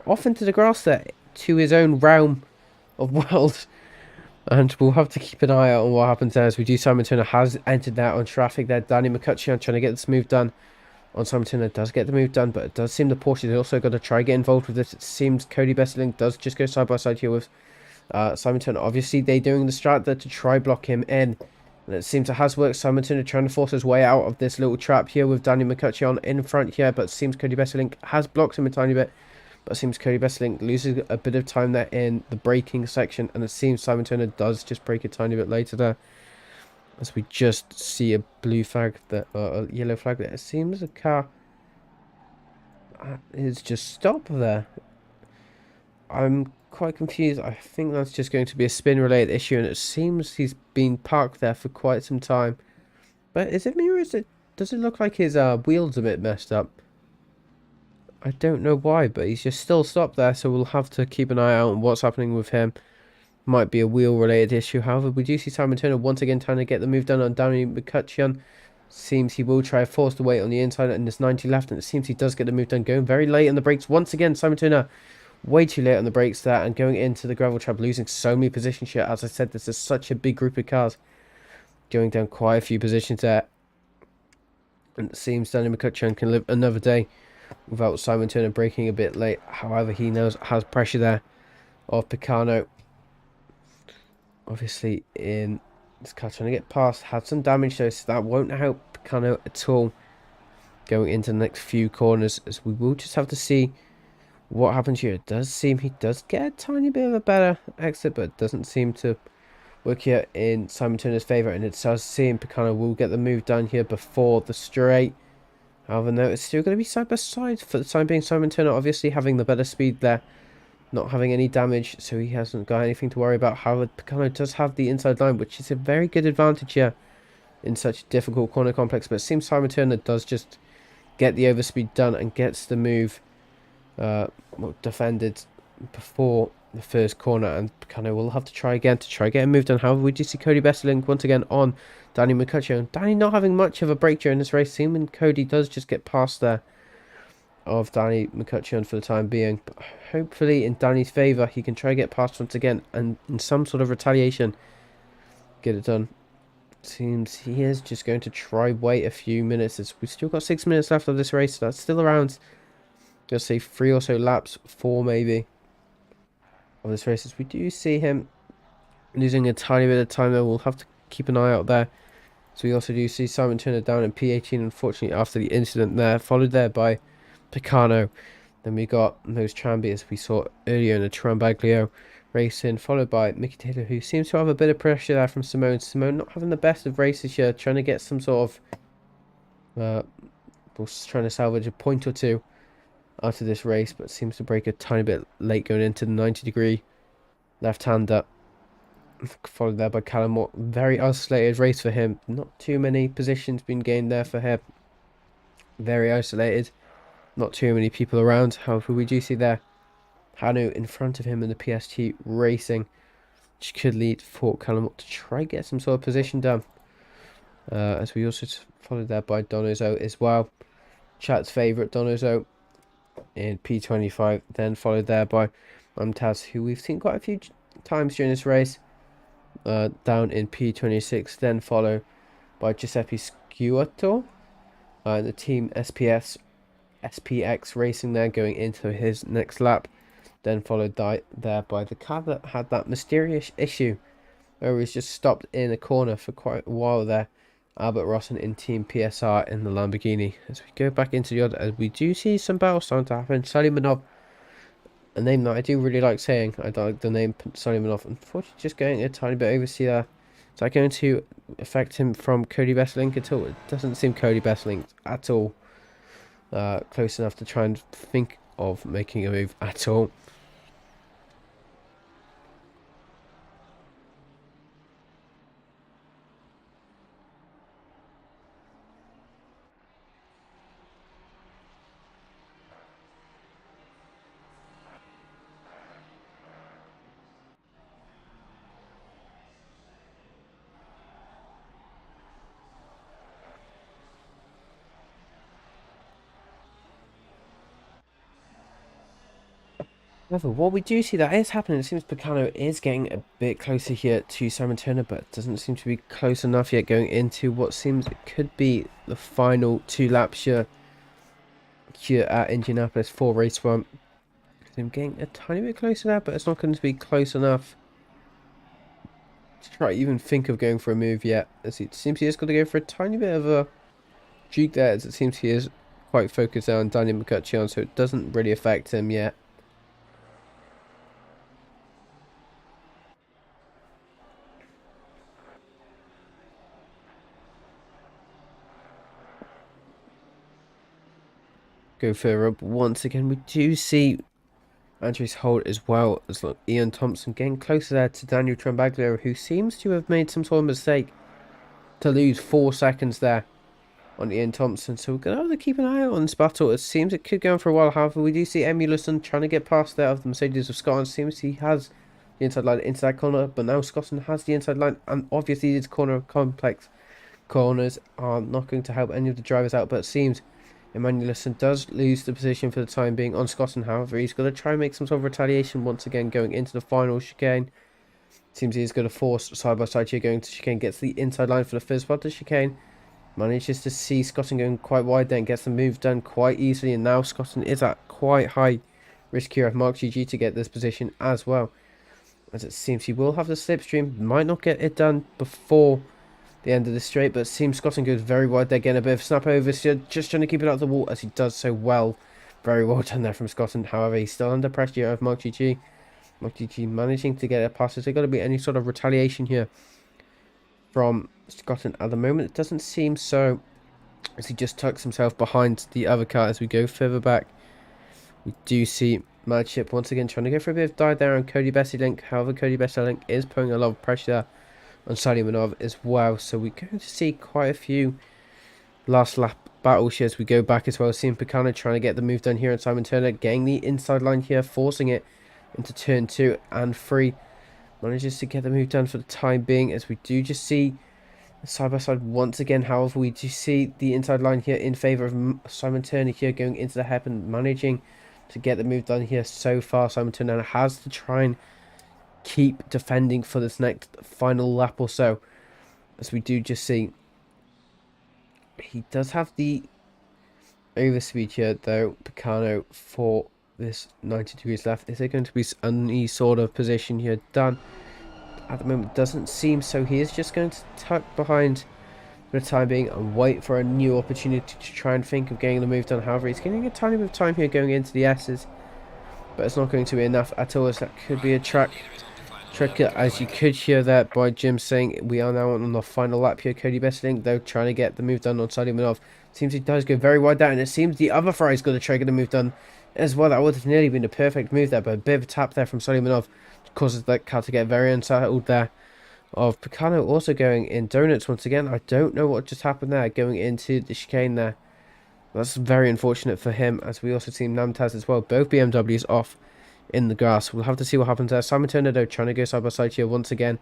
off into the grass there to his own realm of world. And we'll have to keep an eye out on what happens there, as we do. Simon Turner has entered that on traffic there. Danny McCutcheon trying to get this move done on Simon Turner. Does get the move done, but it does seem the Porsche is also going to try get involved with this. It seems Cody Besseling does just go side by side here with Simon Turner. Obviously, they're doing the strat there to try block him in. And it seems it has worked. Simon Turner trying to force his way out of this little trap here with Danny McCutcheon in front here. But it seems Cody Besseling has blocked him a tiny bit. But it seems Cody Besseling loses a bit of time there in the braking section. And it seems Simon Turner does just brake a tiny bit later there, as we just see a blue flag there, a yellow flag there. It seems the car is just stopped there. I'm quite confused. I think that's just going to be a spin related issue, and it seems he's been parked there for quite some time. But is it me, or does it look like his wheel's a bit messed up? I don't know why, but he's just still stopped there, so we'll have to keep an eye out on what's happening with him. Might be a wheel related issue. However, we do see Simon Turner once again trying to get the move done on Danny McCutcheon. Seems he will try to force the weight on the inside, and there's 90 left, and it seems he does get the move done. Going very late on the brakes once again. Simon Turner way too late on the brakes there, and going into the gravel trap, losing so many positions here. As I said, this is such a big group of cars, going down quite a few positions there, and it seems Danny McCutcheon can live another day without Simon Turner braking a bit late. However, he knows has pressure there of Picano, obviously in this car trying to get past. Had some damage though, so that won't help Picano at all going into the next few corners, as we will just have to see what happens here. It does seem he does get a tiny bit of a better exit, but it doesn't seem to work here in Simon Turner's favour, and it does seem Picano will get the move done here before the straight. However, no, it's still going to be side by side for the time being. Simon Turner obviously having the better speed there, not having any damage, so he hasn't got anything to worry about. However, Picano does have the inside line, which is a very good advantage here in such a difficult corner complex. But it seems Simon Turner does just get the overspeed done and gets the move defended before the first corner, and Picano will have to try again to try get a move done. However, we do see Cody Besseling once again on Danny McCutcheon. Danny not having much of a break during this race. Seeming Cody does just get past there of Danny McCutcheon for the time being. But hopefully in Danny's favour, he can try get past once again, and in some sort of retaliation get it done. Seems he is just going to try wait a few minutes, as we've still got 6 minutes left of this race, so that's still around, just say 3 or so laps, 4 maybe, of this race. As we do see him losing a tiny bit of time there, we'll have to keep an eye out there. So we also do see Simon Turner down in P18, unfortunately, after the incident there, followed there by Picano. Then we got Mose Tramby, as we saw earlier in the Trambaglio racing, followed by Mickey Taylor, who seems to have a bit of pressure there from Simone. Simone not having the best of races here, trying to get some sort of trying to salvage a point or two out of this race, but seems to break a tiny bit late going into the 90-degree left-hander, followed there by Callum Moore. Very isolated race for him, not too many positions being gained there for him, very isolated, not too many people around. However, we do see there Hanu in front of him in the PST racing, which could lead for Callum Moore to try get some sort of position done, as we also followed there by Donozo as well, chat's favourite Donozo in P25, then followed there by Taz, who we've seen quite a few times during this race. down in P26, then followed by Giuseppe Sciotto, the team SPX Racing there going into his next lap, then followed there by the car that had that mysterious issue where he was just stopped in a corner for quite a while there. Albert Rossen in Team PSR in the Lamborghini. As we go back into the other, as we do see some battles starting to happen. Salimanov, a name that I do really like saying. I like the name Salimanov. Unfortunately, just going a tiny bit overseas there. Is that going to affect him from Cody Bestlink at all? It doesn't seem Cody Bestlink at all close enough to try and think of making a move at all. However, what we do see that is happening, it seems Picano is getting a bit closer here to Simon Turner, but doesn't seem to be close enough yet going into what seems it could be the final 2 laps here at Indianapolis for race 1. I'm getting a tiny bit closer there, but it's not going to be close enough to try to even think of going for a move yet, as it seems he is going to go for a tiny bit of a juke there, as it seems he is quite focused there on Daniel McCutcheon, so it doesn't really affect him yet. Go further up once again. We do see Andres Holt as well as Ian Thompson getting closer there to Daniel Trembaglio, who seems to have made some sort of mistake to lose 4 seconds there on Ian Thompson. So we're going to have to keep an eye out on this battle. It seems it could go on for a while. However, we do see Emulison trying to get past there of the Mercedes of Scotland. Seems he has the inside line into that corner, but now Scotland has the inside line, and obviously these corner complex corners are not going to help any of the drivers out, but it seems Emmanuelson does lose the position for the time being on Scotland. However, he's going to try and make some sort of retaliation once again going into the final chicane. Seems he's going to force side by side here going to chicane. Gets the inside line for the first part of chicane. Manages to see Scotland going quite wide then. Gets the move done quite easily. And now Scotland is at quite high risk here of Mark GG to get this position as well. As it seems he will have the slipstream. Might not get it done before the end of the straight, but it seems Scotland goes very wide there, getting a bit of snap over, so just trying to keep it out of the wall as he does so well. Very well done there from Scotland. However, he's still under pressure of Mark GG. Mark GG managing to get it past. Is there going to be any sort of retaliation here from Scotland at the moment? It doesn't seem so, as he just tucks himself behind the other car. As we go further back, we do see Madship once again trying to go for a bit of dive there on Cody Bestlink. However, Cody Bestlink is putting a lot of pressure there on Salimanov as well, so we're going to see quite a few last lap battles here as we go back as well. Seeing Picano trying to get the move done here, and Simon Turner getting the inside line here, forcing it into turn 2 and 3. Manages to get the move done for the time being, as we do just see side by side once again. However, we do see the inside line here in favour of Simon Turner here going into the hairpin, managing to get the move done here so far. Simon Turner has to try and keep defending for this next final lap or so, as we do just see he does have the overspeed here though, Picano, for this 90 degrees left. Is there going to be any sort of position here done? At the moment doesn't seem so. He is just going to tuck behind for the time being and wait for a new opportunity to try and think of getting the move done. However, he's getting a tiny bit of time here going into the S's, but it's not going to be enough at all, as that could be a trick, as you could hear that by Jim saying we are now on the final lap here. Cody Bestlink though trying to get the move done on Salimanov. Seems he does go very wide down, and it seems the other Ferrari's got to try to get the move done as well. That would have nearly been a perfect move there, but a bit of a tap there from Salimanov causes that car to get very unsettled there. Of Picano also going in donuts once again. I don't know what just happened there going into the chicane there. That's very unfortunate for him, as we also see Namtaz as well. Both BMWs off in the grass. We'll have to see what happens there. Simon Turner though trying to go side by side here once again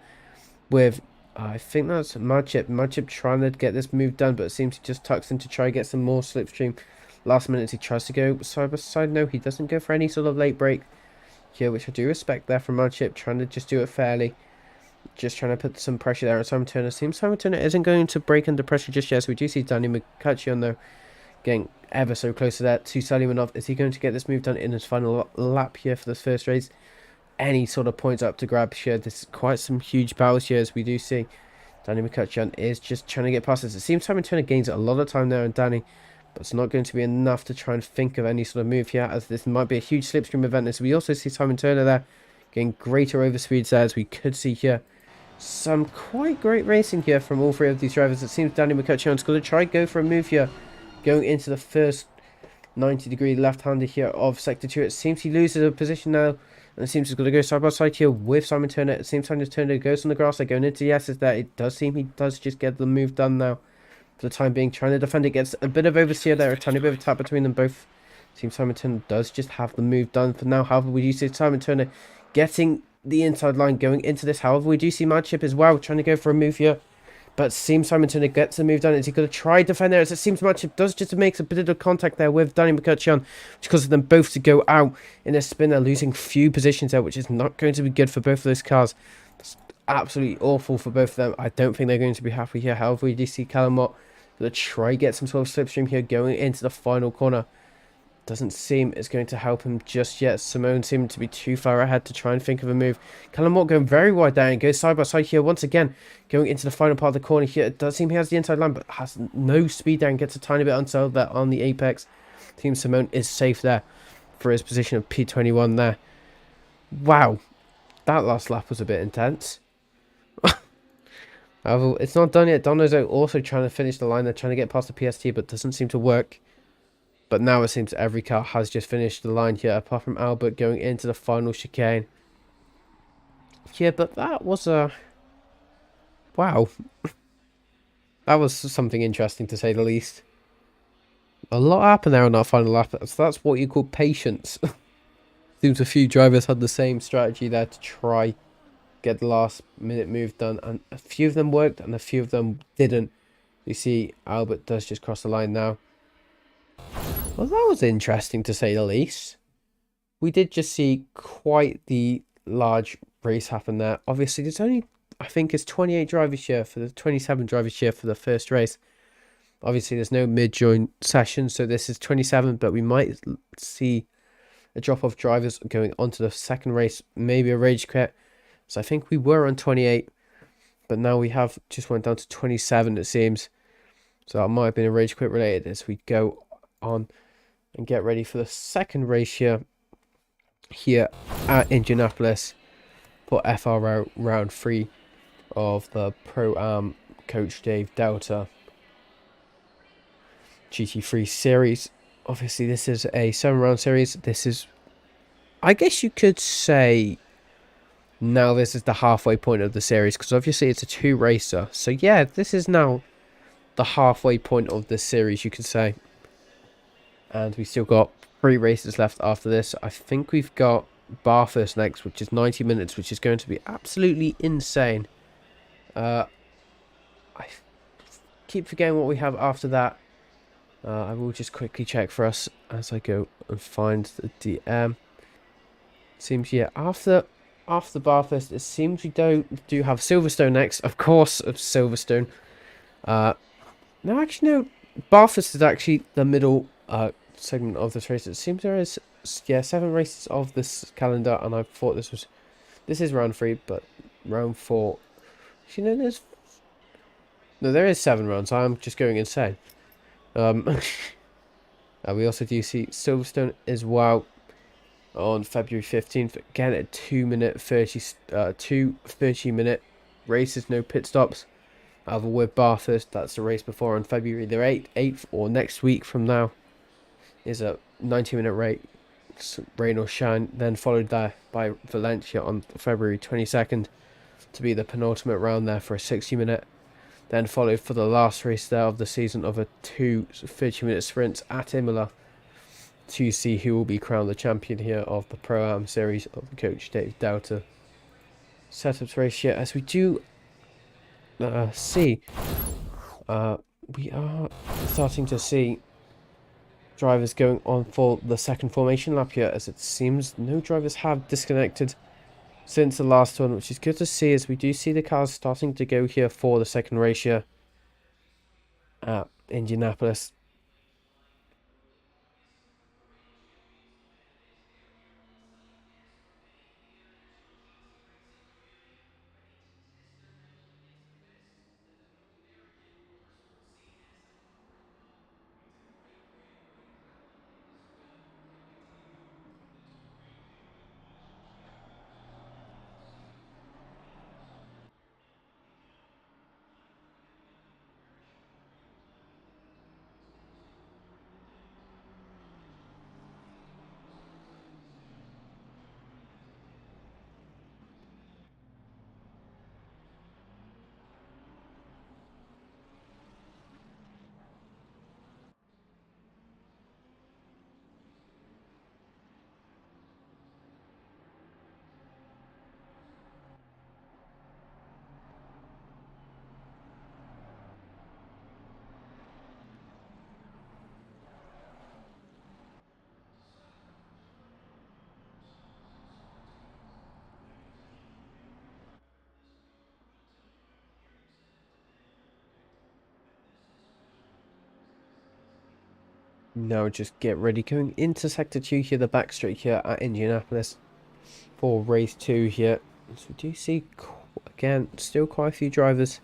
with I think that's Madchip trying to get this move done, but it seems he just tucks in to try to get some more slipstream. Last minute he tries to go side by side. No, he doesn't go for any sort of late break here, which I do respect there from Madchip, trying to just do it fairly. Just trying to put some pressure there on Simon Turner. Seems Simon Turner isn't going to break under pressure just yet. So we do see Danny McCutcheon though getting ever so close to that to Salimanov. Is he going to get this move done in his final lap here for this first race? Any sort of points up to grab here. This is quite some huge battles here, as we do see Danny McCutcheon is just trying to get past this. It seems Simon Turner gains a lot of time there on Danny, but it's not going to be enough to try and think of any sort of move here, as this might be a huge slipstream event. As we also see Simon Turner there getting greater overspeeds there, as we could see here. Some quite great racing here from all three of these drivers. It seems Danny McCutcheon's going to try and go for a move here, going into the first 90-degree left-hander here of Sector 2. It seems he loses a position now, and it seems he's going to go side by side here with Simon Turner. It seems Simon Turner goes on the grass. They're going into the S's there. It does seem he does just get the move done now for the time being. Trying to defend it, gets a bit of oversteer there, a tiny bit of a tap between them both. Seems Simon Turner does just have the move done for now. However, we do see Simon Turner getting the inside line going into this. However, we do see Madship as well trying to go for a move here, but seems Simon Turner gets the move done. Is he going to try to defend there? As it seems Madship does just make a bit of contact there with Danny McCutcheon, which causes them both to go out in a spin. They're losing few positions there, which is not going to be good for both of those cars. It's absolutely awful for both of them. I don't think they're going to be happy here. However, we do see Callum Mott going to try get some sort of slipstream here going into the final corner. Doesn't seem it's going to help him just yet. Simone seemed to be too far ahead to try and think of a move. Callum Mott going very wide down. Goes side by side here once again. Going into the final part of the corner here. It does seem he has the inside line, but has no speed down. Gets a tiny bit unsettled there on the apex. Team Simone is safe there for his position of P21 there. Wow. That last lap was a bit intense. However, it's not done yet. Donozo also trying to finish the line. They're trying to get past the PST, but doesn't seem to work. But now it seems every car has just finished the line here, apart from Albert going into the final chicane. Yeah, but that was a... wow. That was something interesting, to say the least. A lot happened there on that final lap. So that's what you call patience. Seems a few drivers had the same strategy there to try get the last minute move done. And a few of them worked and a few of them didn't. You see Albert does just cross the line now. Well, that was interesting, to say the least. We did just see quite the large race happen there. Obviously, there's only, I think it's 28 drivers here for the 27 drivers here for the first race. Obviously, there's no mid-join session, so this is 27, but we might see a drop of drivers going on to the second race, maybe a rage quit. So I think we were on 28, but now we have just went down to 27, it seems. So that might have been a rage quit related as we go on and get ready for the second race here at Indianapolis for FR round 3 of the Pro-Am Coach Dave Delta GT3 series. Obviously, this is a 7-round series. This is, I guess you could say, now this is the halfway point of the series, because obviously it's a 2-racer. So yeah, this is now the halfway point of this series, you could say. And we still got 3 races left after this. I think we've got Bathurst next, which is 90 minutes, which is going to be absolutely insane. I keep forgetting what we have after that. I will just quickly check for us as I go and find the DM. Seems, yeah, after Bathurst, it seems we do have Silverstone next. Of course, of Silverstone. No, actually, no. Bathurst is actually the middle segment of this race. It seems there is, yeah, 7 races of this calendar, and I thought this is round 3, but round 4. You know, there is 7 rounds. I'm just going insane. We also do see Silverstone as well on February 15th. Again, a 2-minute 30-minute races, no pit stops. However, with Bathurst, that's the race before on February the 8th, or next week from now, is a 90-minute race, rain or shine, then followed there by Valencia on February 22nd to be the penultimate round there for a 60-minute, then followed for the last race there of the season of a 2 30-minute sprints at Imola to see who will be crowned the champion here of the Pro-Am series of the Coach Dave Delta setups race here. As we do see, we are starting to see drivers going on for the second formation lap here, as it seems no drivers have disconnected since the last one, which is good to see, as we do see the cars starting to go here for the second race here at Indianapolis. Now just get ready, going into Sector 2 here, the back straight here at Indianapolis for race 2 here. So we do see, again, still quite a few drivers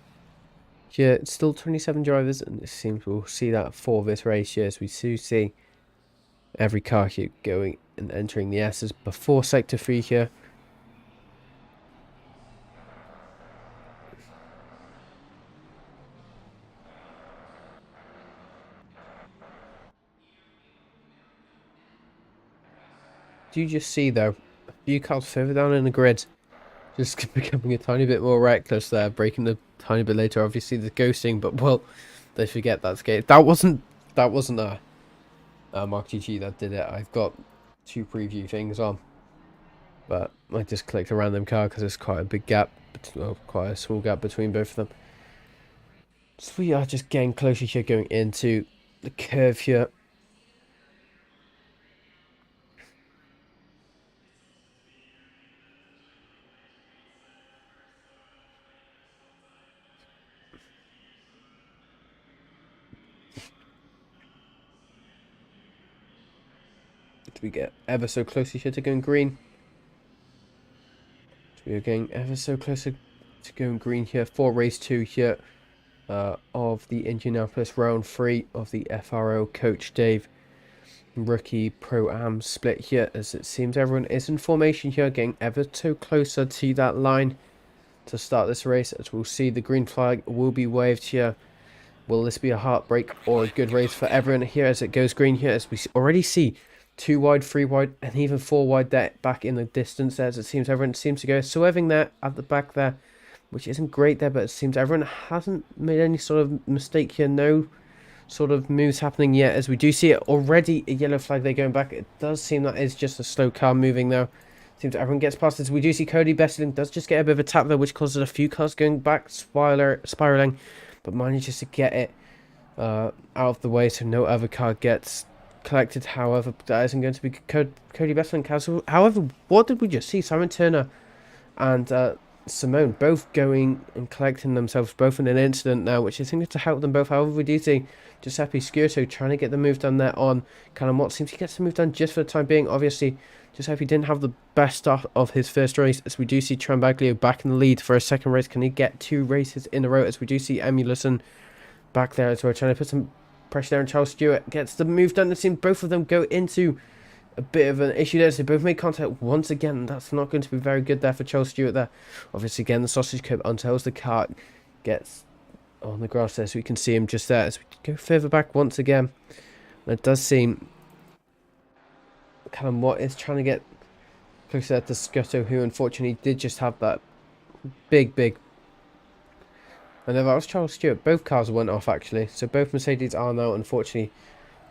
here. It's still 27 drivers, and it seems we'll see that for this race here, as we do see every car here going and entering the S's before Sector 3 here. Do you just see, though, a few cars further down in the grid just becoming a tiny bit more reckless there, braking a tiny bit later. Obviously the ghosting, but well, they forget that's game. That wasn't Mark GG that did it. I've got 2 preview things on, but I just clicked a random car because there's quite a big gap, well, quite a small gap between both of them. So we are just getting closer here, going into the curve here. We get ever so close here to going green. We are getting ever so closer to going green here for race 2 here of the Indianapolis round 3 of the FRO Coach Dave rookie Pro-Am split here, as it seems everyone is in formation here, getting ever so closer to that line to start this race. As we'll see, the green flag will be waved here. Will this be a heartbreak or a good race for everyone here as it goes green here, as we already see 2 wide, 3 wide, and even 4 wide there back in the distance there, as it seems everyone seems to go swerving there at the back there, which isn't great there, but it seems everyone hasn't made any sort of mistake here. No sort of moves happening yet, as we do see it already a yellow flag there going back. It does seem that is just a slow car moving now. Seems everyone gets past this. We do see Cody Besseling does just get a bit of a tap there, which causes a few cars going back, spiraling, but manages to get it out of the way so no other car gets collected. However, that isn't going to be Cody Besseling. However, what did we just see? Simon Turner and Simone both going and collecting themselves both in an incident now, which is going to help them both. However, we do see Giuseppe Sciurto trying to get the move done there on Callum Watts. Seems he gets the move done just for the time being. Obviously, Giuseppe didn't have the best start of his first race, as we do see Trambaglio back in the lead for a second race. Can he get 2 races in a row, as we do see Emulison back there as well, trying to put some pressure there, and Charles Stewart gets the move done. It seems both of them go into a bit of an issue there. So they both make contact once again. That's not going to be very good there for Charles Stewart there. Obviously, again, the sausage curb until the car gets on the grass there, so we can see him just there as we go further back once again. And it does seem Callum Watt is trying to get closer to Scotto, who unfortunately did just have that big and then that was Charles Stewart. Both cars went off actually, so both Mercedes are now unfortunately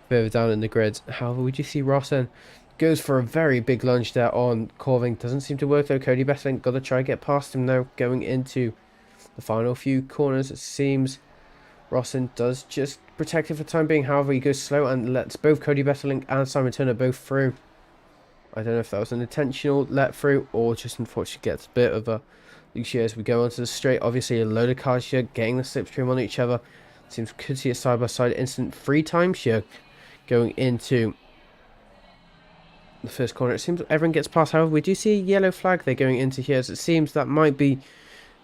further down in the grid. However, we do see Rossen goes for a very big lunge there on Corving. Doesn't seem to work though. Cody Besseling got to try and get past him now, going into the final few corners. It seems Rossen does just protect it for the time being. However, he goes slow and lets both Cody Besseling and Simon Turner both through. I don't know if that was an intentional let through or just unfortunately gets a bit of a loose here as we go onto the straight. Obviously a load of cars here getting the slipstream on each other. Seems could see a side by side incident 3 times here going into the first corner. It seems everyone gets past. However, we do see a yellow flag there going into here, as it seems that might be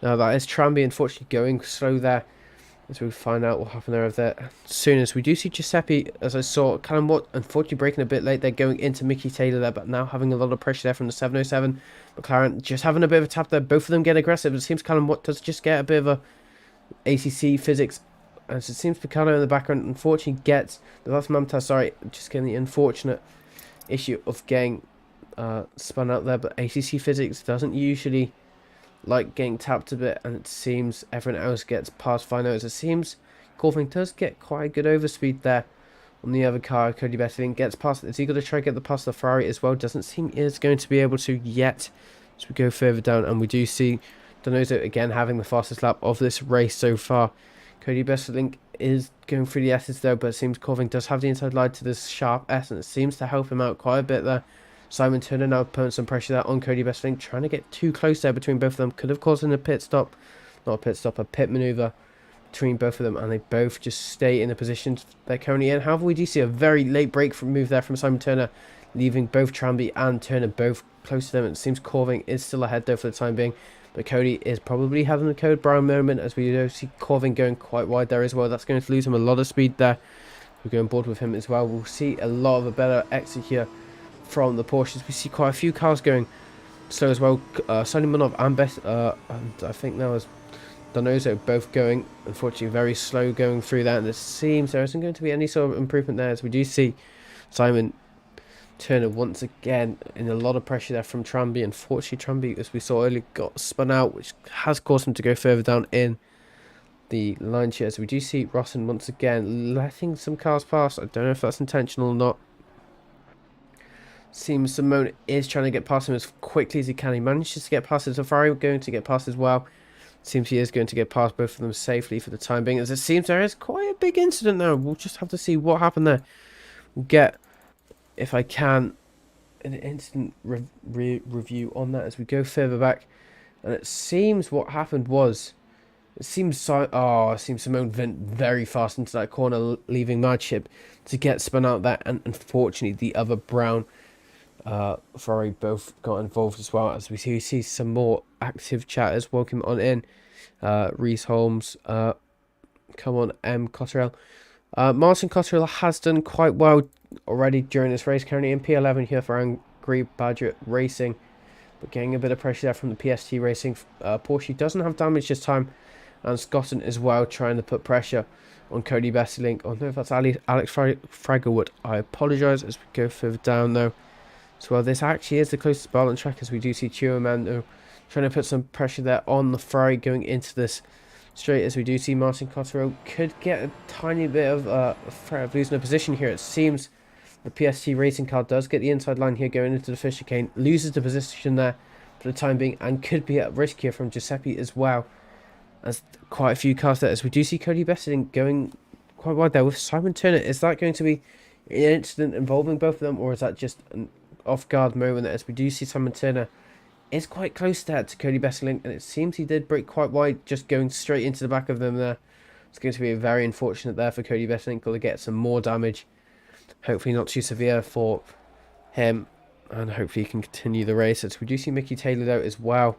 that is Tramby unfortunately going slow there. As we find out what happened there of that soon as we do see Giuseppe, as I saw, Callum Watt unfortunately breaking a bit late. They're going into Mickey Taylor there, but now having a lot of pressure there from the 707. McLaren just having a bit of a tap there. Both of them get aggressive. It seems Callum Watt does just get a bit of a ACC physics, as it seems Picano in the background unfortunately gets the last Mamtaz, sorry, just getting the unfortunate issue of getting spun out there, but ACC physics doesn't usually like getting tapped a bit, and it seems everyone else gets past finals. It seems Corvin does get quite a good overspeed there on the other car. Cody Betteling gets past it. Is he going to try to get the past the Ferrari as well? Doesn't seem he is going to be able to yet as we go further down, and we do see Donoso again having the fastest lap of this race so far. Cody Betteling is going through the S's though, but it seems Corvin does have the inside line to this sharp S, and it seems to help him out quite a bit there. Simon Turner now putting some pressure there on Cody Bestling, trying to get too close there between both of them. Could have caused a pit stop, not a pit stop, a pit maneuver between both of them, and they both just stay in the positions they're currently in. However, we do see a very late break from move there from Simon Turner, leaving both Tramby and Turner both close to them. It seems Corvin is still ahead though for the time being, but Cody is probably having the Code Brown moment, as we do see Corvin going quite wide there as well. That's going to lose him a lot of speed there. We're going board with him as well. We'll see a lot of a better exit here from the Porsches. We see quite a few cars going slow as well. Sonny Manov and I think that was Donoso both going, unfortunately, very slow going through that. And it seems there isn't going to be any sort of improvement there, as we do see Simon Turner once again in a lot of pressure there from Tramby. Unfortunately, Tramby, as we saw earlier, got spun out, which has caused him to go further down in the line here. So we do see Rosson once again letting some cars pass. I don't know if that's intentional or not. Seems Simone is trying to get past him as quickly as he can. He manages to get past his Ferrari, going to get past as well. Seems he is going to get past both of them safely for the time being, as it seems there is quite a big incident now. We'll just have to see what happened there. We'll get, if I can, an instant review on that as we go further back. And it seems what happened was, it seems Simone went very fast into that corner, leaving Madship to get spun out there, and unfortunately the other brown Ferrari both got involved as well, as we see some more active chatters. Welcome on in. Reese Holmes, come on, Cotterell. Martin Cotterell has done quite well already during this race, currently in P11 here for Angry Badger Racing, but getting a bit of pressure there from the PST Racing. Porsche doesn't have damage this time, and Scotton as well trying to put pressure on Cody Besselink. Oh no, that's Alex Fragerwood. I apologise as we go further down though. So well, this actually is the closest Bartlett track, as we do see Chiumando trying to put some pressure there on the Ferrari going into this straight, as we do see Martin Cotterell could get a tiny bit of threat of losing a position here. It seems the PST Racing car does get the inside line here going into the Fisher Cane, loses the position there for the time being, and could be at risk here from Giuseppe as well, as quite a few cars there, as we do see Cody Besseling going quite wide there with Simon Turner. Is that going to be an incident involving both of them, or is that just an off-guard moment, as we do see Simon Turner is quite close there to Cody Besseling, and it seems he did break quite wide, just going straight into the back of them there. It's going to be very unfortunate there for Cody Besseling. Going to get some more damage, hopefully not too severe for him, and hopefully he can continue the race. As we do see Mickey Taylor though as well,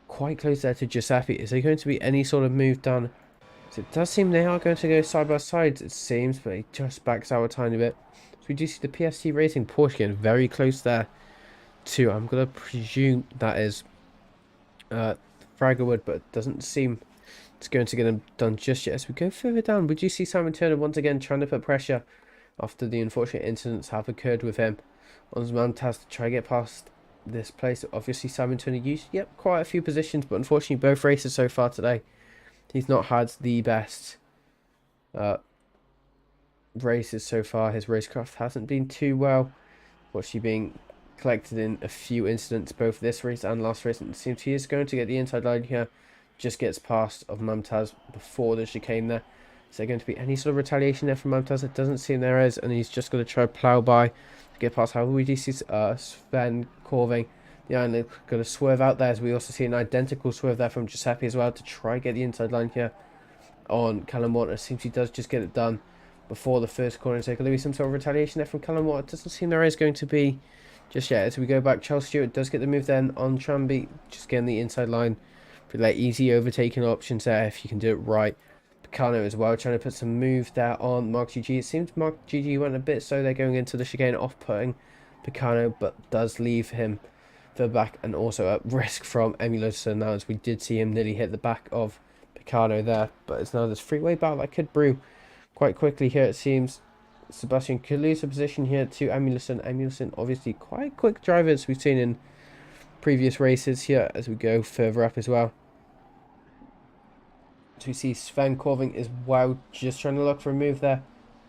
quite close there to Giuseppe. Is there going to be any sort of move done? So it does seem they are going to go side by side, it seems, but he just backs out a tiny bit. So we do see the PST Racing Porsche getting very close there to, I'm going to presume that is Fragerwood, but it doesn't seem it's going to get him done just yet. As we go further down, we do see Simon Turner once again trying to put pressure after the unfortunate incidents have occurred with him on his Mountas to try to get past this place. Obviously Simon Turner used quite a few positions, but unfortunately both races so far today he's not had the best races so far. His racecraft hasn't been too well, actually being collected in a few incidents both this race and last race, and it seems he is going to get the inside line here, just gets past of Mumtaz before the chicane there. Is there going to be any sort of retaliation there from Mumtaz? It doesn't seem there is, and he's just going to try to plough by get past. However, we do see Sven Corving. Yeah, and they're going to swerve out there, as we also see an identical swerve there from Giuseppe as well to try and get the inside line here on Callum Water. It seems he does just get it done before the first corner. So could there be some sort of retaliation there from Callum Water? It doesn't seem there is going to be just yet. As we go back, Charles Stewart does get the move then on Tramby, just getting the inside line. Pretty like easy overtaking options there if you can do it right. Picano as well, trying to put some move there on Mark GG. It seems Mark GG went a bit slow there going into the chicane, off-putting Picano, but does leave him further back and also at risk from Emulator now, as we did see him nearly hit the back of Picano there. But it's now this freeway battle that could brew quite quickly here, it seems. Sebastian could lose a position here to Emulason. Emulason obviously quite quick drivers we've seen in previous races here as we go further up as well. So we see Sven Corving as well, just trying to look for a move there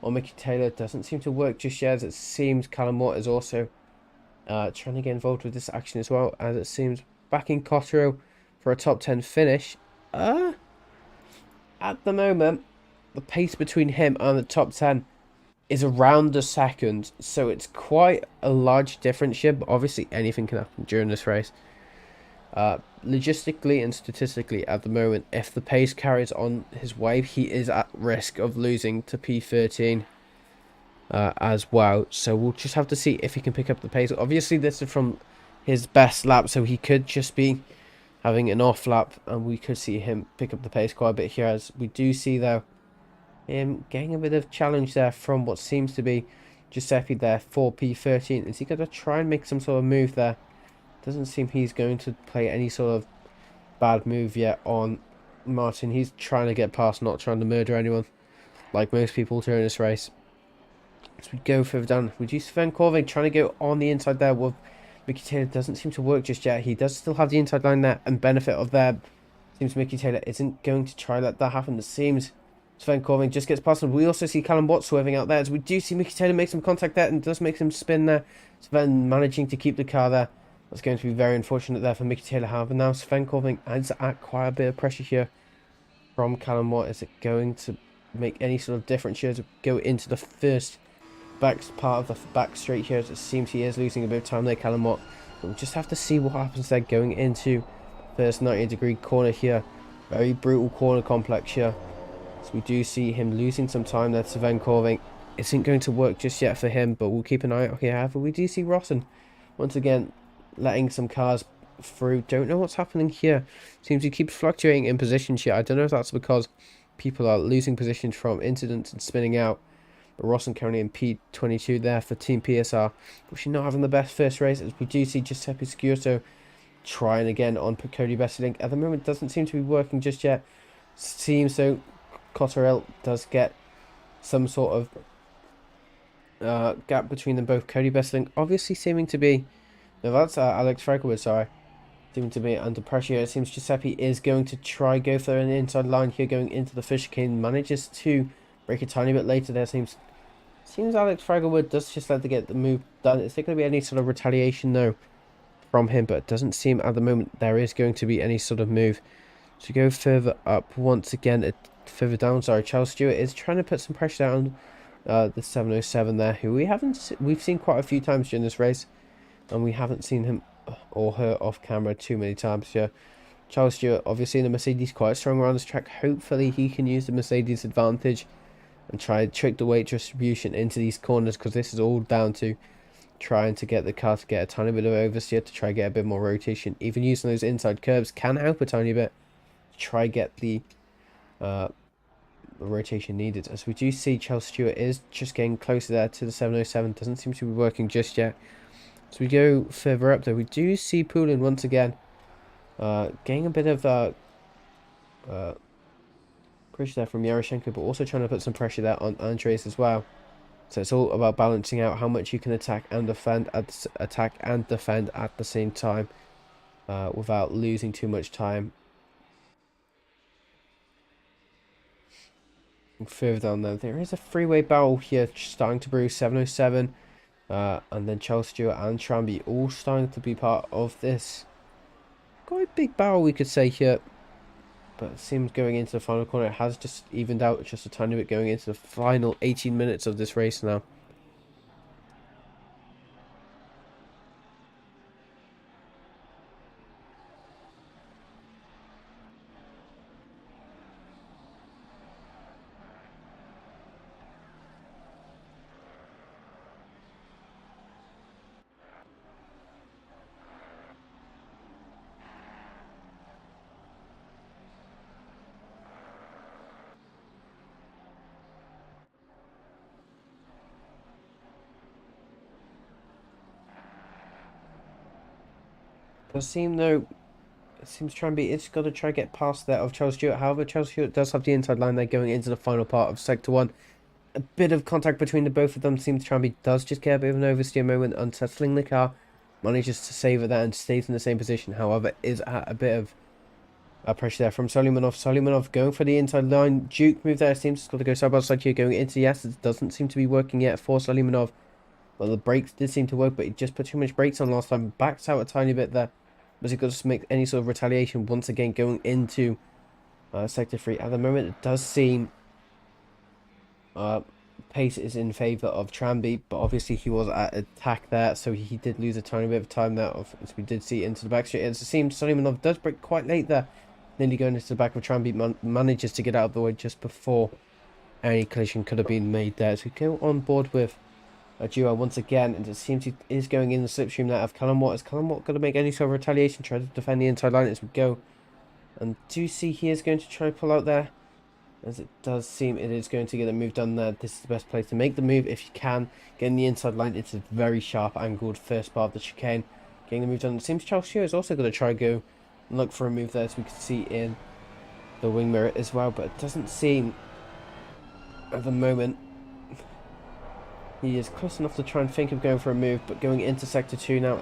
on Mickey Taylor. Doesn't seem to work just yet, as it seems Callum Watt is also trying to get involved with this action as well, as it seems backing Cotterill for a top 10 finish. At the moment, the pace between him and the top 10 is around a second, so it's quite a large difference here, but obviously anything can happen during this race. Logistically and statistically at the moment, if the pace carries on his way, he is at risk of losing to P13 as well. So we'll just have to see if he can pick up the pace. Obviously this is from his best lap, so he could just be having an off lap, and we could see him pick up the pace quite a bit here, as we do see though him getting a bit of challenge there from what seems to be Giuseppe there for P13. Is he going to try and make some sort of move there? Doesn't seem he's going to play any sort of bad move yet on Martin. He's trying to get past, not trying to murder anyone, like most people during this race. As we go further down, we do Sven Corving trying to go on the inside there with Mickey Taylor. Doesn't seem to work just yet. He does still have the inside line there, and benefit of that. Seems Mickey Taylor isn't going to try let that happen. It seems Sven Corving just gets past him. We also see Callum Watt swerving out there, as we do see Mickey Taylor make some contact there and does make some spin there. Sven managing to keep the car there. That's going to be very unfortunate there for Mickey Taylor. However, now Sven Corving adds at quite a bit of pressure here from Callum Watt. Is it going to make any sort of difference here to go into the first back part of the back straight here? As it seems he is losing a bit of time there, Callum Watt. But we'll just have to see what happens there going into first 90-degree corner here. Very brutal corner complex here. So we do see him losing some time there to Sven Corving. Isn't going to work just yet for him, but we'll keep an eye out here. However, we do see Rossen once again letting some cars through. Don't know what's happening here. Seems he keeps fluctuating in positions here. I don't know if that's because people are losing positions from incidents and spinning out. But Rossen currently in P22 there for Team PSR. But she's not having the best first race, as we do see Giuseppe Sciurto trying again on Cody Besselink. At the moment, doesn't seem to be working just yet. Seems so. Cotterill does get some sort of gap between them both. Cody Besselink obviously seeming to be... No, that's Alex Frankowitz, sorry. Seeming to be under pressure here. It seems Giuseppe is going to try go for an inside line here going into the fish cane. Manages to break a tiny bit later there. Seems Alex Frankowitz does just let to get the move done. Is there going to be any sort of retaliation though from him? But it doesn't seem at the moment there is going to be any sort of move. To go further up once again, further down, sorry, Charles Stewart is trying to put some pressure down the 707 there, who we've seen quite a few times during this race, and we haven't seen him or her off camera too many times here. Charles Stewart, obviously in the Mercedes, quite strong around this track. Hopefully he can use the Mercedes advantage and try to trick the weight distribution into these corners, because this is all down to trying to get the car to get a tiny bit of oversteer to try to get a bit more rotation. Even using those inside curves can help a tiny bit to try get the rotation needed. As we do see Charles Stewart is just getting closer there to the 707. Doesn't seem to be working just yet. So we go further up though. We do see Poulin once again getting a bit of pressure there from Yaroshenko, but also trying to put some pressure there on Andres as well. So it's all about balancing out how much you can attack and defend at the same time without losing too much time. Further down there is a freeway battle here starting to brew. 707 and then Charles Stewart and Tramby all starting to be part of this quite big battle, we could say here. But it seems going into the final corner it has just evened out just a tiny bit going into the final 18 minutes of this race now. Does seem though, it seems to try and be, it's got to try and get past that of Charles Stewart. However, Charles Stewart does have the inside line there going into the final part of Sector 1. A bit of contact between the both of them seems to try and be, does just get a bit of an oversteer moment, unsettling the car. Manages to save it there and stays in the same position. However, is at a bit of pressure there from Solimanov. Solimanov going for the inside line. Duke move there. Seems got to go side by side here going into the Assetto. Doesn't seem to be working yet for Solimanov. Well, the brakes did seem to work, but he just put too much brakes on last time. Backs out a tiny bit there. Was he got to make any sort of retaliation once again going into Sector 3? At the moment, it does seem pace is in favour of Tranby, but obviously he was at attack there, so he did lose a tiny bit of time there, as we did see into the back straight. It seems Solimanov does break quite late there, nearly going into the back of Tranby, manages to get out of the way just before any collision could have been made there. So we go on board with a duo once again, and it seems he is going in the slipstream there of Callum Watt. Is Callum Watt going to make any sort of retaliation, try to defend the inside line as we go? And do see he is going to try to pull out there, as it does seem it is going to get a move done there. This is the best place to make the move if you can. Getting the inside line, it's a very sharp angled first part of the chicane. Getting the move done. It seems Charles Stewart is also going to try go and look for a move there, as we can see in the wing mirror as well, but it doesn't seem at the moment he is close enough to try and think of going for a move, but going into Sector 2 now.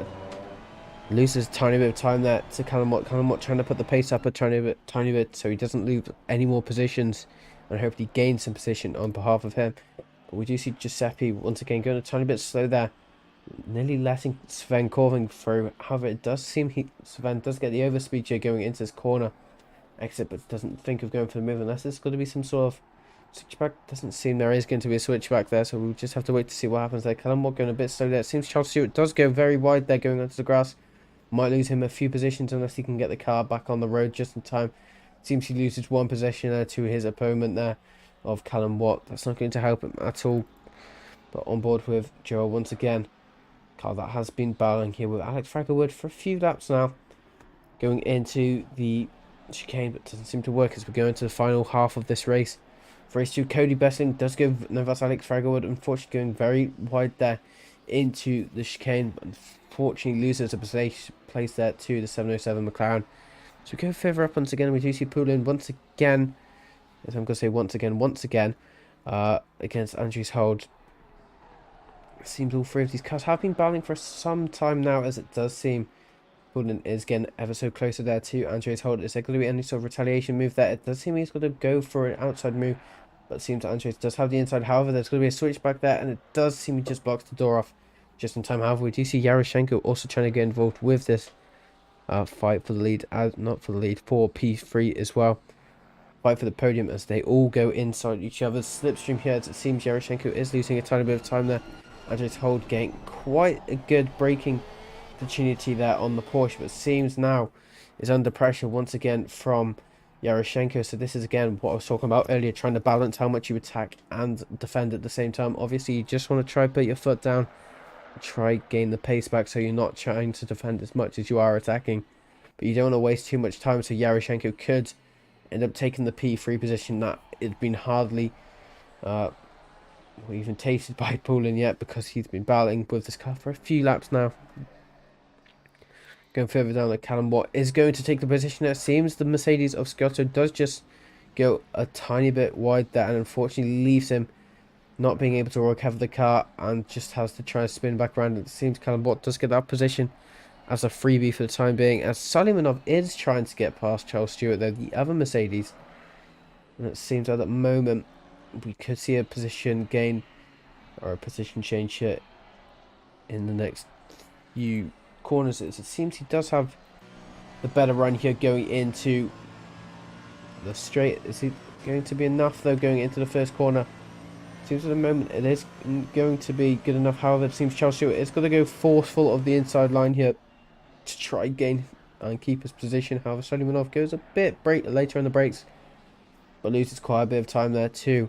Loses a tiny bit of time there to Callum Watt. Callum Watt trying to put the pace up a tiny bit so he doesn't lose any more positions, and hopefully gain some position on behalf of him. But we do see Giuseppe once again going a tiny bit slow there, nearly letting Sven Corvin through. However, it does seem Sven does get the overspeed here going into his corner exit, but doesn't think of going for the move unless there's going to be some sort of switchback. Doesn't seem there is going to be a switchback there, so we'll just have to wait to see what happens there. Callum Watt going a bit slow there. It seems Charles Stewart does go very wide there going onto the grass. Might lose him a few positions unless he can get the car back on the road just in time. Seems he loses one position there to his opponent there of Callum Watt. That's not going to help him at all. But on board with Joe once again. Car that has been battling here with Alex Fragerwood for a few laps now. Going into the chicane, but doesn't seem to work as we go into the final half of this race. For race 2, Cody Bessling does go, no, that's Alex Fragerwood, unfortunately going very wide there into the chicane, but unfortunately loses a place there to the 707 McLaren. So we go further up once again. We do see Poulin once again, as I'm going to say once again, against Andrews Hold. It seems all three of these cars have been battling for some time now, as it does seem Poulin is getting ever so closer there to Andrews Hold. Is there going to be any sort of retaliation move there? It does seem he's going to go for an outside move, but it seems Andrews does have the inside. However, there's going to be a switchback there, and it does seem he just blocks the door off just in time. However, we do see Yaroshenko also trying to get involved with this fight for the lead, not for the lead, for P3 as well. Fight for the podium as they all go inside each other's slipstream here, as it seems Yaroshenko is losing a tiny bit of time there. Andrews Hold getting quite a good braking opportunity there on the Porsche, but seems now is under pressure once again from Yaroshenko. So this is again what I was talking about earlier, trying to balance how much you attack and defend at the same time. Obviously you just want to try put your foot down, try gain the pace back, so you're not trying to defend as much as you are attacking, but you don't want to waste too much time, so Yaroshenko could end up taking the P3 position that it's been hardly even tasted by Poulin yet, because he's been battling with this car for a few laps now. Going further down, like Callum Watt is going to take the position. It seems the Mercedes of Scotto does just go a tiny bit wide there, and unfortunately leaves him not being able to recover the car and just has to try and spin back around. It seems Callum Watt does get that position as a freebie for the time being, as Solimanov is trying to get past Charles Stewart, though, the other Mercedes. And it seems at the moment we could see a position gain or a position change here in the next few corners. It seems he does have the better run here going into the straight. Is it going to be enough though going into the first corner? Seems at the moment it is going to be good enough. However, it seems Charles Stewart is going to go forceful of the inside line here to try gain and keep his position. However, Solimanov goes a bit later on the brakes, but loses quite a bit of time there too.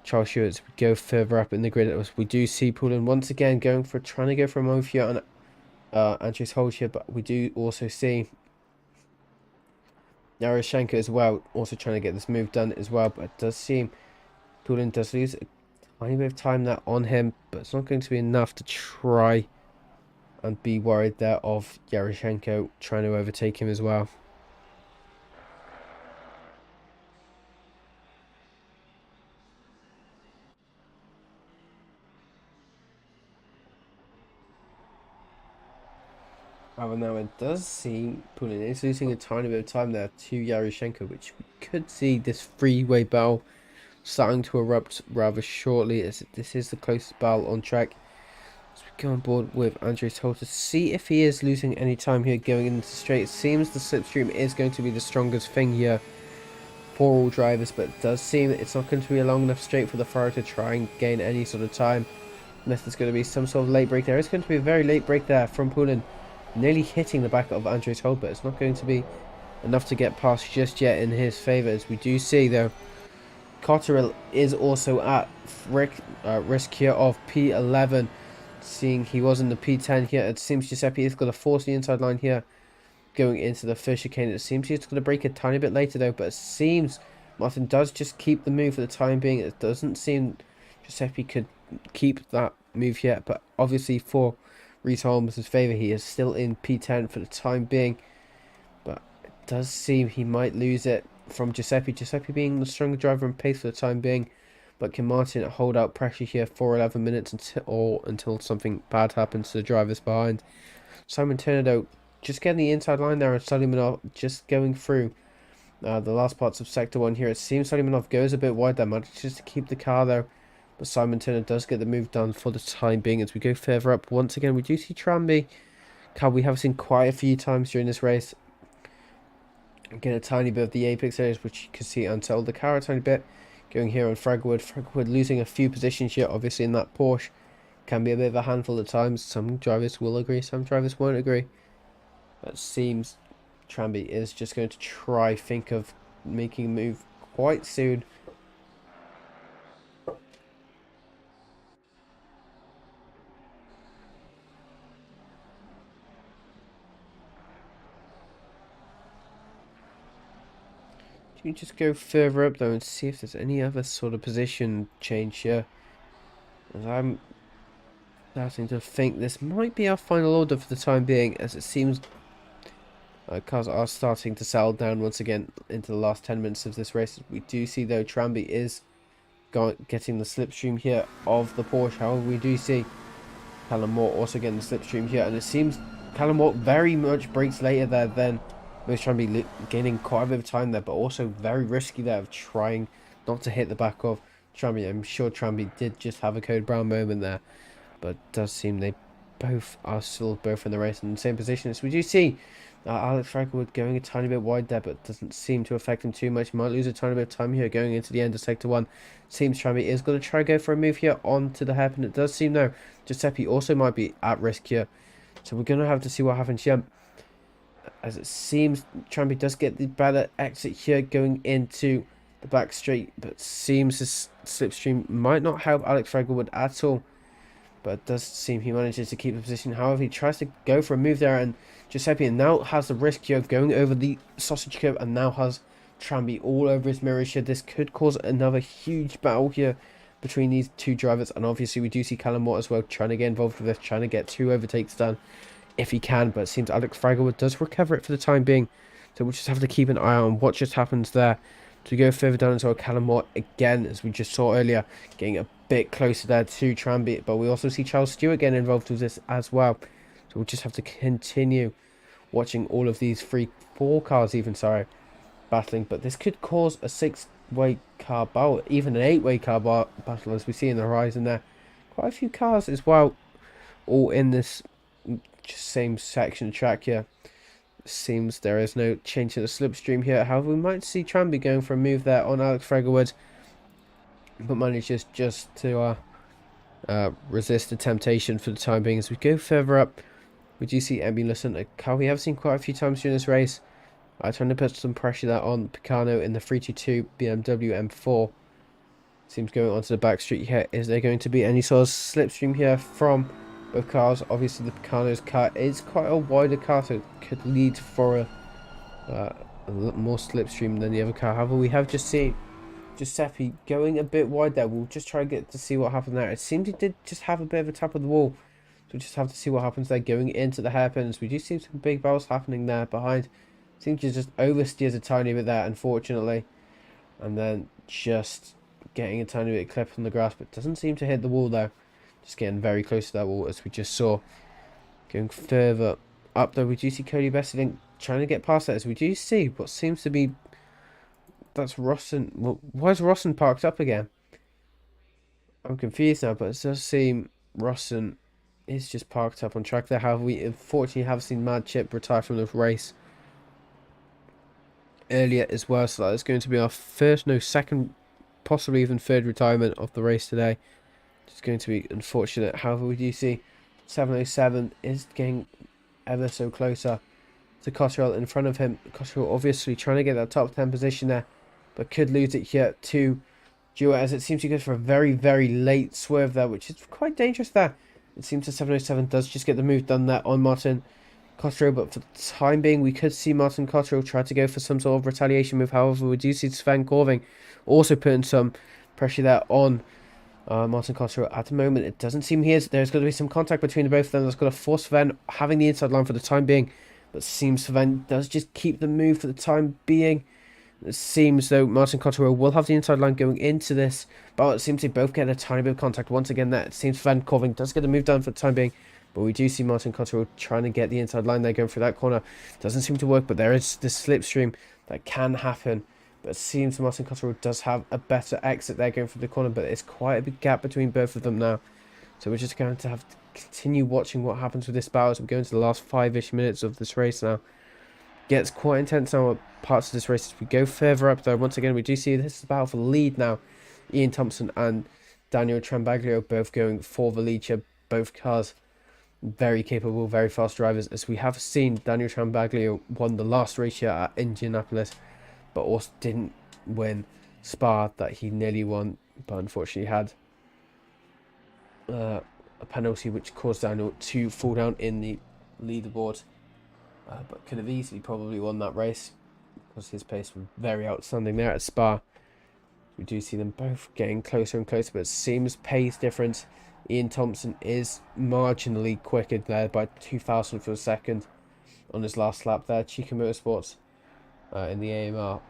Charles Stewart, as we go further up in the grid, we do see Poulin once again trying to go for a move here on Andrews Hold here, but we do also see Yaroshenko as well, also trying to get this move done as well, but it does seem Poulin does lose a tiny bit of time there on him, but it's not going to be enough to try and be worried there of Yaroshenko trying to overtake him as well. However, now it does seem Pulin is losing a tiny bit of time there to Yaroshenko, which we could see this freeway battle starting to erupt rather shortly, as this is the closest battle on track. So we go on board with Andre's Toll to see if he is losing any time here going into the straight. It seems the slipstream is going to be the strongest thing here for all drivers, but it does seem it's not going to be a long enough straight for the Ferrari to try and gain any sort of time. Unless there's going to be some sort of late break there. It's going to be a very late break there from Pulin, nearly hitting the back of Andre's Toll, but it's not going to be enough to get past just yet in his favour. As we do see, though, Cotterill is also at risk here of P11. Seeing he was in the P10 here, it seems Giuseppe is going to force the inside line here going into the first chicane. It seems he's going to break a tiny bit later though, but it seems Martin does just keep the move for the time being. It doesn't seem Giuseppe could keep that move yet, but obviously for Reese Holmes' favour, he is still in P10 for the time being, but it does seem he might lose it from Giuseppe being the stronger driver and pace for the time being. But can Martin hold out pressure here for 11 minutes until something bad happens to the drivers behind? Simon Turner, though, just getting the inside line there, and Suleimanov just going through the last parts of Sector 1 here. It seems Suleimanov goes a bit wide there, manages to keep the car there. But Simon Turner does get the move done for the time being. As we go further up, once again, we do see Tranby. Car we have seen quite a few times during this race. Get a tiny bit of the apex areas, which you can see unsettled the car a tiny bit. Going here on Fragwood losing a few positions here, obviously in that Porsche. Can be a bit of a handful at times. Some drivers will agree, some drivers won't agree. But it seems Tranby is just going to try think of making a move quite soon. You just go further up though and see if there's any other sort of position change here. As I'm starting to think this might be our final order for the time being, as it seems cars are starting to settle down once again into the last 10 minutes of this race. We do see though Tranby is getting the slipstream here of the Porsche. However, we do see Callum Moore also getting the slipstream here, and it seems Callum Moore very much breaks later there than most Tranby, gaining quite a bit of time there, but also very risky there of trying not to hit the back of Tranby. I'm sure Tranby did just have a Code Brown moment there, but it does seem they both are still in the race in the same position. So we do see Alex Fragwood going a tiny bit wide there, but doesn't seem to affect him too much. He might lose a tiny bit of time here going into the end of Sector 1. Seems Tranby is going to try to go for a move here onto the hairpin. It does seem though Giuseppe also might be at risk here, so we're going to have to see what happens here. As it seems Tranby does get the better exit here going into the back straight, but seems this slipstream might not help Alex Fragwood at all. But it does seem he manages to keep the position. However, he tries to go for a move there, and Giuseppe now has the risk here of going over the sausage curb, and now has Tranby all over his mirrors here. This could cause another huge battle here between these two drivers, and obviously we do see Callum Moore as well trying to get involved with this, trying to get 2 overtakes done if he can, but it seems Alex Fragwood does recover it for the time being, so we'll just have to keep an eye on what just happens there. To go further down as well, Callum Moore again, as we just saw earlier, getting a bit closer there to Tranby, but we also see Charles Stewart getting involved with this as well, so we'll just have to continue watching all of these 4 cars even, battling, but this could cause a 6-way car battle, even an 8-way car battle, as we see in the horizon there. Quite a few cars as well, all in this just same section of track here. Seems there is no change to the slipstream here. However, we might see Tranby going for a move there on Alex Fragwood, but manages just to resist the temptation for the time being. As we go further up, we do see Emmy Listen, a car we have seen quite a few times during this race. Trying to put some pressure there on Picano in the 322 BMW M4. Seems going onto the back street here. Is there going to be any sort of slipstream here from both cars? Obviously the Picano's car is quite a wider car, so it could lead for a lot more slipstream than the other car. However, we have just seen Giuseppe going a bit wide there. We'll just try to get to see what happened there. It seems he did just have a bit of a tap of the wall. we just have to see what happens there going into the hairpins. We do see some big battles happening there behind. Seems to just oversteers a tiny bit there, unfortunately. And then just getting a tiny bit of clip on the grass, but doesn't seem to hit the wall though. Just getting very close to that wall, as we just saw. Going further up though, we do see Cody Bessiding trying to get past that, as we do see what seems to be... That's Rossen. Well, why is Rossen parked up again? I'm confused now, but it does seem Rossen is just parked up on track there. However, we unfortunately have seen Mad Chip retire from the race earlier as well, so that is going to be our first, no, second, possibly even third retirement of the race today. It's going to be unfortunate. However, we do see 707 is getting ever so closer to Cottrell in front of him. Cottrell obviously trying to get that top 10 position there, but could lose it here to Jewett, as it seems to go for a very, very late swerve there, which is quite dangerous there. It seems that 707 does just get the move done there on Martin Cottrell, but for the time being, we could see Martin Cottrell try to go for some sort of retaliation move. However, we do see Sven Corving also putting some pressure there on Martin Cottrell. At the moment, it doesn't seem there's going to be some contact between the both of them. That's going to force Sven having the inside line for the time being, but seems Sven does just keep the move for the time being. It seems though Martin Cottrell will have the inside line going into this, but it seems they both get a tiny bit of contact once again there. It seems Sven Corving does get the move done for the time being, but we do see Martin Cottrell trying to get the inside line there, going through that corner. Doesn't seem to work, but there is this slipstream that can happen. But it seems Martin Cottrell does have a better exit there going through the corner, but it's quite a big gap between both of them now. So we're just going to have to continue watching what happens with this battle as we go into the last 5-ish minutes of this race now. Gets quite intense now at parts of this race as we go further up though. Once again, we do see this is a battle for the lead now. Ian Thompson and Daniel Trambaglio both going for the lead here. Both cars very capable, very fast drivers, as we have seen Daniel Trambaglio won the last race here at Indianapolis, but also didn't win Spa that he nearly won, but unfortunately had a penalty which caused Daniel to fall down in the leaderboard. But could have easily probably won that race because his pace was very outstanding there at Spa. We do see them both getting closer and closer, but it seems pace difference. Ian Thompson is marginally quicker there by 2,000th of a second on his last lap there. Chica Motorsports in the AMR.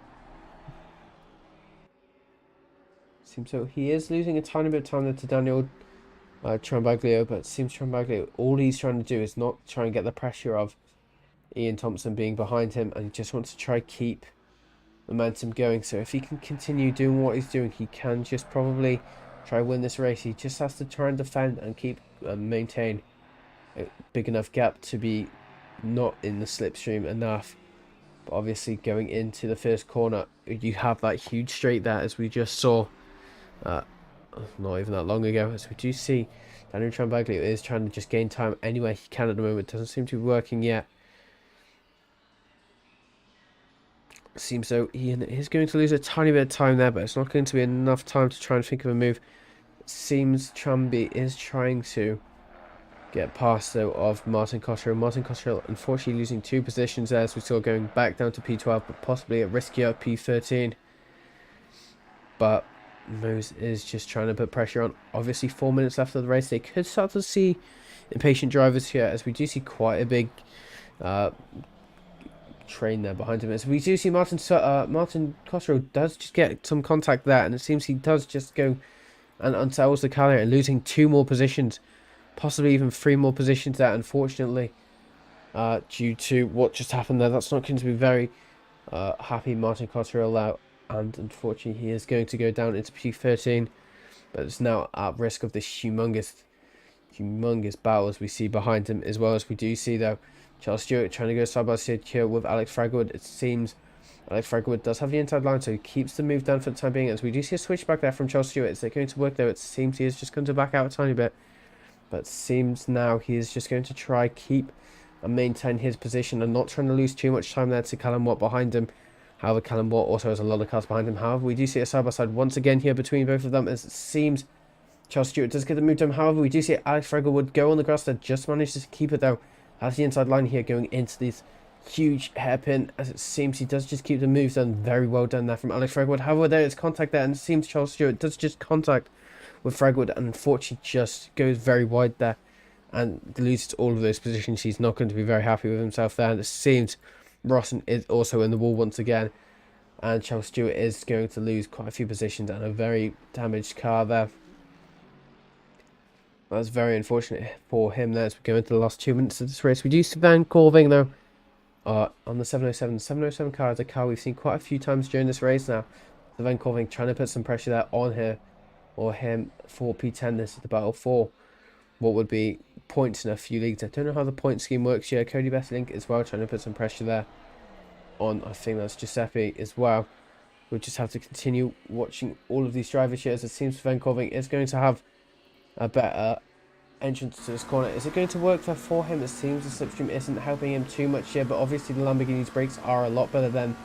Seems so he is losing a tiny bit of time there to Daniel Trambaglio, but it seems Trambaglio, all he's trying to do is not try and get the pressure of Ian Thompson being behind him, and he just wants to try keep momentum going. So if he can continue doing what he's doing, he can just probably try win this race. He just has to try and defend and keep maintain a big enough gap to be not in the slipstream enough. But obviously going into the first corner, you have that huge straight there, as we just saw not even that long ago, as we do see Daniel Trambaglio is trying to just gain time anywhere he can at the moment. Doesn't seem to be working yet. Seems though Ian is going to lose a tiny bit of time there, but it's not going to be enough time to try and think of a move. It seems Tramby is trying to get past though of Martin Cottrell. Martin Cottrell unfortunately losing 2 positions there, as we saw, going back down to P12, but possibly at riskier P13. But Mose is just trying to put pressure on. Obviously 4 minutes left of the race. They could start to see impatient drivers here, as we do see quite a big train there behind him. As we do see Martin Cottrell does just get some contact there, and it seems he does just go and unsettles the car and losing 2 more positions, possibly even 3 more positions there, unfortunately, due to what just happened there. That's not going to be very happy Martin Cottrell out, and unfortunately he is going to go down into P13, but it's now at risk of this humongous battle as we see behind him, as well as we do see though Charles Stewart trying to go side by side here with Alex Fragwood. It seems Alex Fragwood does have the inside line, so he keeps the move down for the time being, as we do see a switch back there from Charles Stewart. Is it going to work though? It seems he is just going to back out a tiny bit, but it seems now he is just going to try keep and maintain his position and not trying to lose too much time there to Callum Watt behind him. However, Callum Watt also has a lot of cars behind him. However, we do see a side by side once again here between both of them, as it seems Charles Stewart does get the move done. However, we do see Alex Fragwood go on the grass there, just manages to keep it though. Has the inside line here going into this huge hairpin, as it seems he does just keep the moves done. Very well done there from Alex Fragwood. However, there is contact there, and it seems Charles Stewart does just contact with Fragwood, and unfortunately just goes very wide there, and loses all of those positions, he's not going to be very happy with himself there. And it seems Rossen is also in the wall once again, and Charles Stewart is going to lose quite a few positions and a very damaged car there. That's very unfortunate for him there as we go into the last 2 minutes of this race. We do see Van Corving though on the 707. The 707 car is a car we've seen quite a few times during this race now. So Van Corving trying to put some pressure there on her or him for P10. This is the battle for what would be points in a few leagues. I don't know how the point scheme works here. Cody Besselink as well trying to put some pressure there on, I think that's Giuseppe as well. We'll just have to continue watching all of these drivers here as it seems Van Corving is going to have a better entrance to this corner. Is it going to work there for him? It seems the slipstream isn't helping him too much here, but obviously the Lamborghini's brakes are a lot better than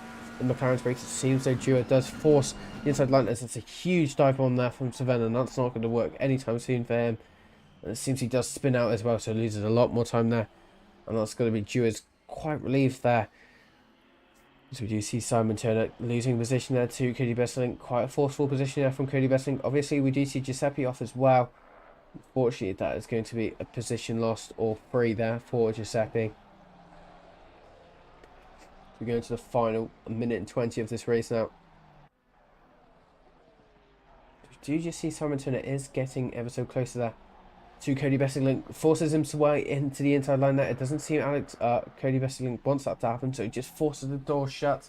the McLaren's brakes. It seems though Dewar does force the inside line as it's a huge dive bomb there from Savannah, and that's not going to work anytime soon for him. And it seems he does spin out as well, so he loses a lot more time there, and that's going to be Dewar's quite relieved there. So we do see Simon Turner losing position there to Cody Besselink. Quite a forceful position there from Cody Besselink. Obviously we do see Giuseppe off as well. Unfortunately, that is going to be a position lost or free there for Giuseppe. We're going to the final minute and 20 of this race now. Do you just see Simon Turner is getting ever so close to there to Cody Besselink, forces him away into the inside line there. It doesn't seem Cody Besselink wants that to happen, so he just forces the door shut.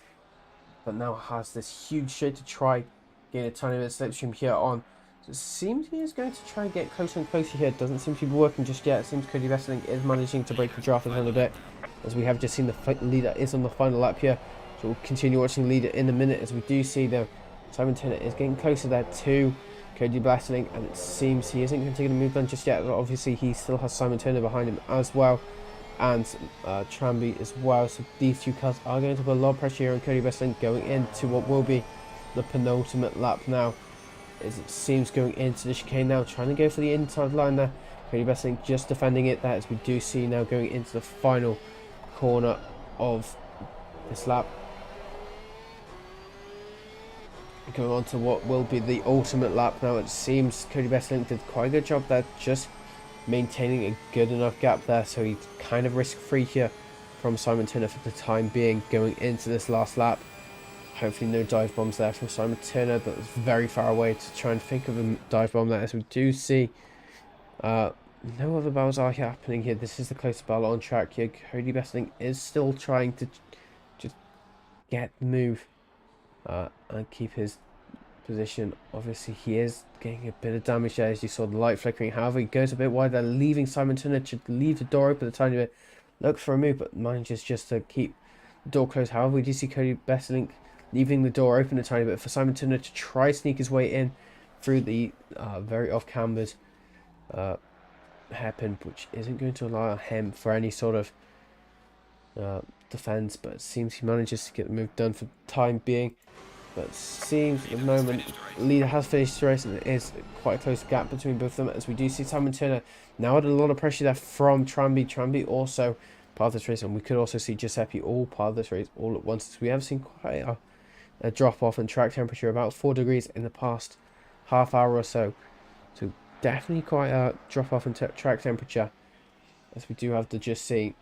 But now has this huge shit to try gain a tiny bit of slipstream here on. So it seems he is going to try and get closer and closer here. It doesn't seem to be working just yet. It seems Cody Besselink is managing to break the draft a little bit, as we have just seen the leader is on the final lap here. So we'll continue watching the leader in a minute, as we do see though Simon Turner is getting closer there to Cody Besselink, and it seems he isn't going to take a move done just yet, but obviously he still has Simon Turner behind him as well, and Tramby as well. So these two cars are going to put a lot of pressure here on Cody Besselink going into what will be the penultimate lap now, as it seems going into the chicane now, trying to go for the inside line there. Cody Besselink just defending it there, as we do see now going into the final corner of this lap. Going on to what will be the ultimate lap now. It seems Cody Besselink did quite a good job there, just maintaining a good enough gap there, so he's kind of risk free here from Simon Turner for the time being going into this last lap. Hopefully no dive bombs there from Simon Turner. That was very far away to try and think of a dive bomb there, as we do see no other battles are happening here. This is the closest battle on track here. Cody Besselink is still trying to just get the move and keep his position. Obviously he is getting a bit of damage there, as you saw the light flickering. However, he goes a bit wide there, leaving Simon Turner to leave the door open a tiny bit, look for a move, but manages just to keep the door closed. However, we do see Cody Besselink leaving the door open a tiny bit for Simon Turner to try sneak his way in through the very off-cambered hairpin, which isn't going to allow him for any sort of defense, but it seems he manages to get the move done for the time being. But it seems at the moment the leader has finished the race, and it is quite a close gap between both of them, as we do see Simon Turner now had a lot of pressure there from Tramby. Tramby also part of this race, and we could also see Giuseppe all part of this race all at once, as we have seen quite a drop off in track temperature, about 4 degrees in the past half hour or so. So definitely quite a drop off in track temperature, as we do have to just see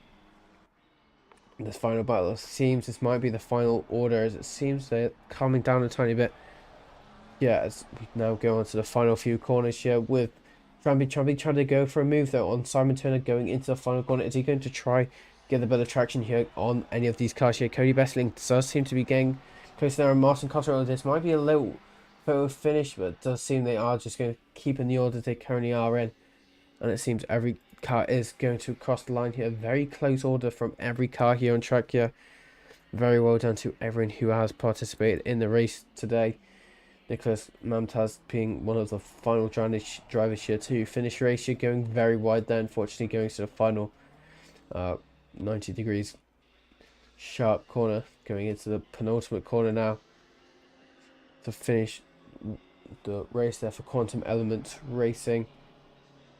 this final battle. It seems this might be the final order, as it seems they're calming down a tiny bit. Yeah, as we now go on to the final few corners here, with Tramby trying to go for a move though on Simon Turner going into the final corner. Is he going to try get a bit of traction here on any of these cars here? Cody Besselink does seem to be getting close there, and Martin Cottrell. This might be a little photo finish, but it does seem they are just going to keep in the order they currently are in, and it seems every car is going to cross the line here. Very close order from every car here on track here. Very well done to everyone who has participated in the race today. Nicholas Mamtaz being one of the final drivers here to finish race. You're going very wide there, unfortunately going to the final 90 degrees sharp corner, going into the penultimate corner now to finish the race there for Quantum Elements Racing.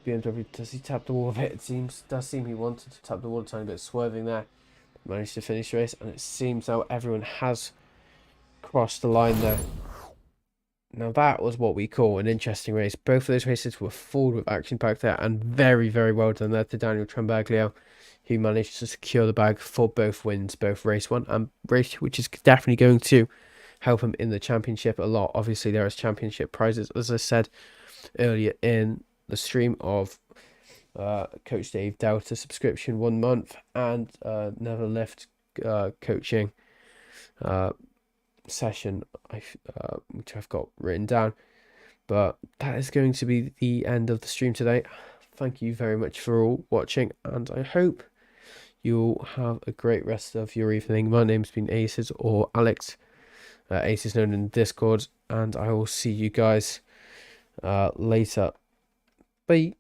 BMW, does he tap the wall a bit? It does seem he wanted to tap the wall a tiny bit, swerving there. Managed to finish the race, and it seems now everyone has crossed the line there. Now that was what we call an interesting race. Both of those races were full with action packed there, and very, very well done there to Daniel Trambaglio, who managed to secure the bag for both wins, both race 1 and race 2, which is definitely going to help him in the championship a lot. Obviously, there is championship prizes, as I said earlier in the stream, of Coach Dave Delta subscription 1 month and Never Lift coaching session, which I've got written down. But that is going to be the end of the stream today. Thank you very much for all watching, and I hope you'll have a great rest of your evening. My name's been Aces, or Alex. Aces known in Discord, and I will see you guys later. Bye.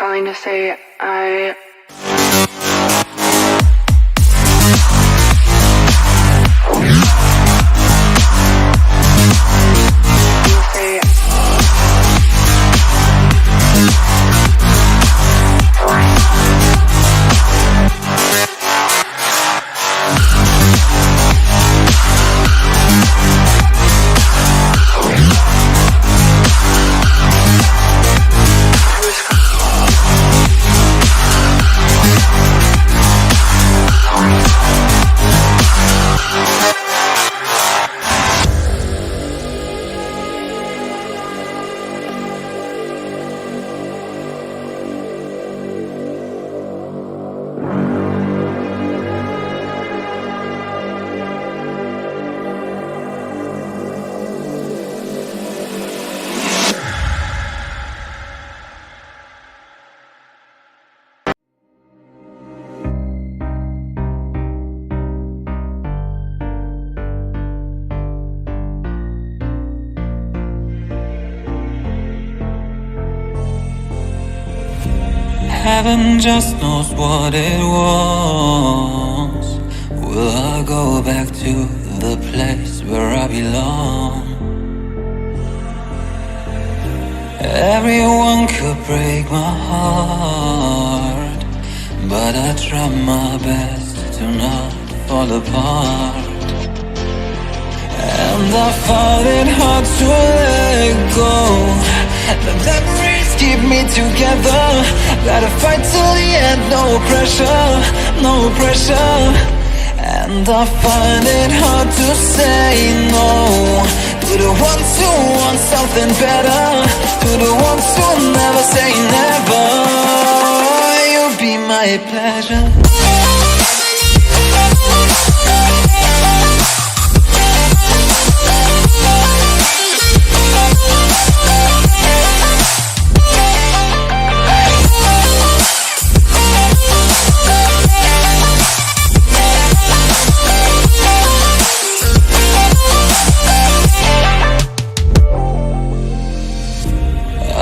calling to say I Heaven just knows what it wants. Will I go back to the place where I belong? Everyone could break my heart, but I try my best to not fall apart. And I find it hard to let go. The memories keep me together. Gotta fight till the end, no pressure, no pressure. And I find it hard to say no to the ones who want something better, to the ones who never say never. You'll be my pleasure.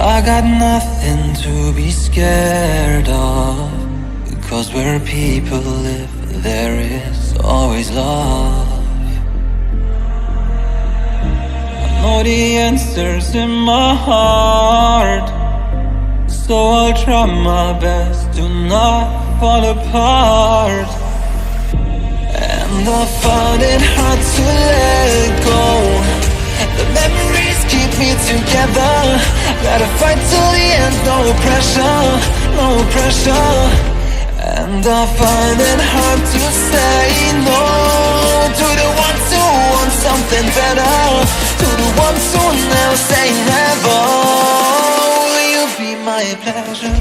I got nothing to be scared of, because where people live, there is always love. I know the answers in my heart, so I'll try my best to not fall apart. And I find it hard to let go. The memories keep me together. Gotta fight till the end, no pressure, no pressure. And I find it hard to say no to the ones who want something better, to the ones who never say never. Will you be my pleasure?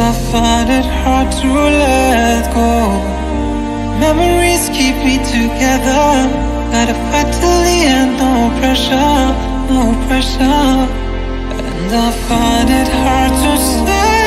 I find it hard to let go. Memories keep me together. Gotta fight till the end, no pressure, no pressure. And I find it hard to say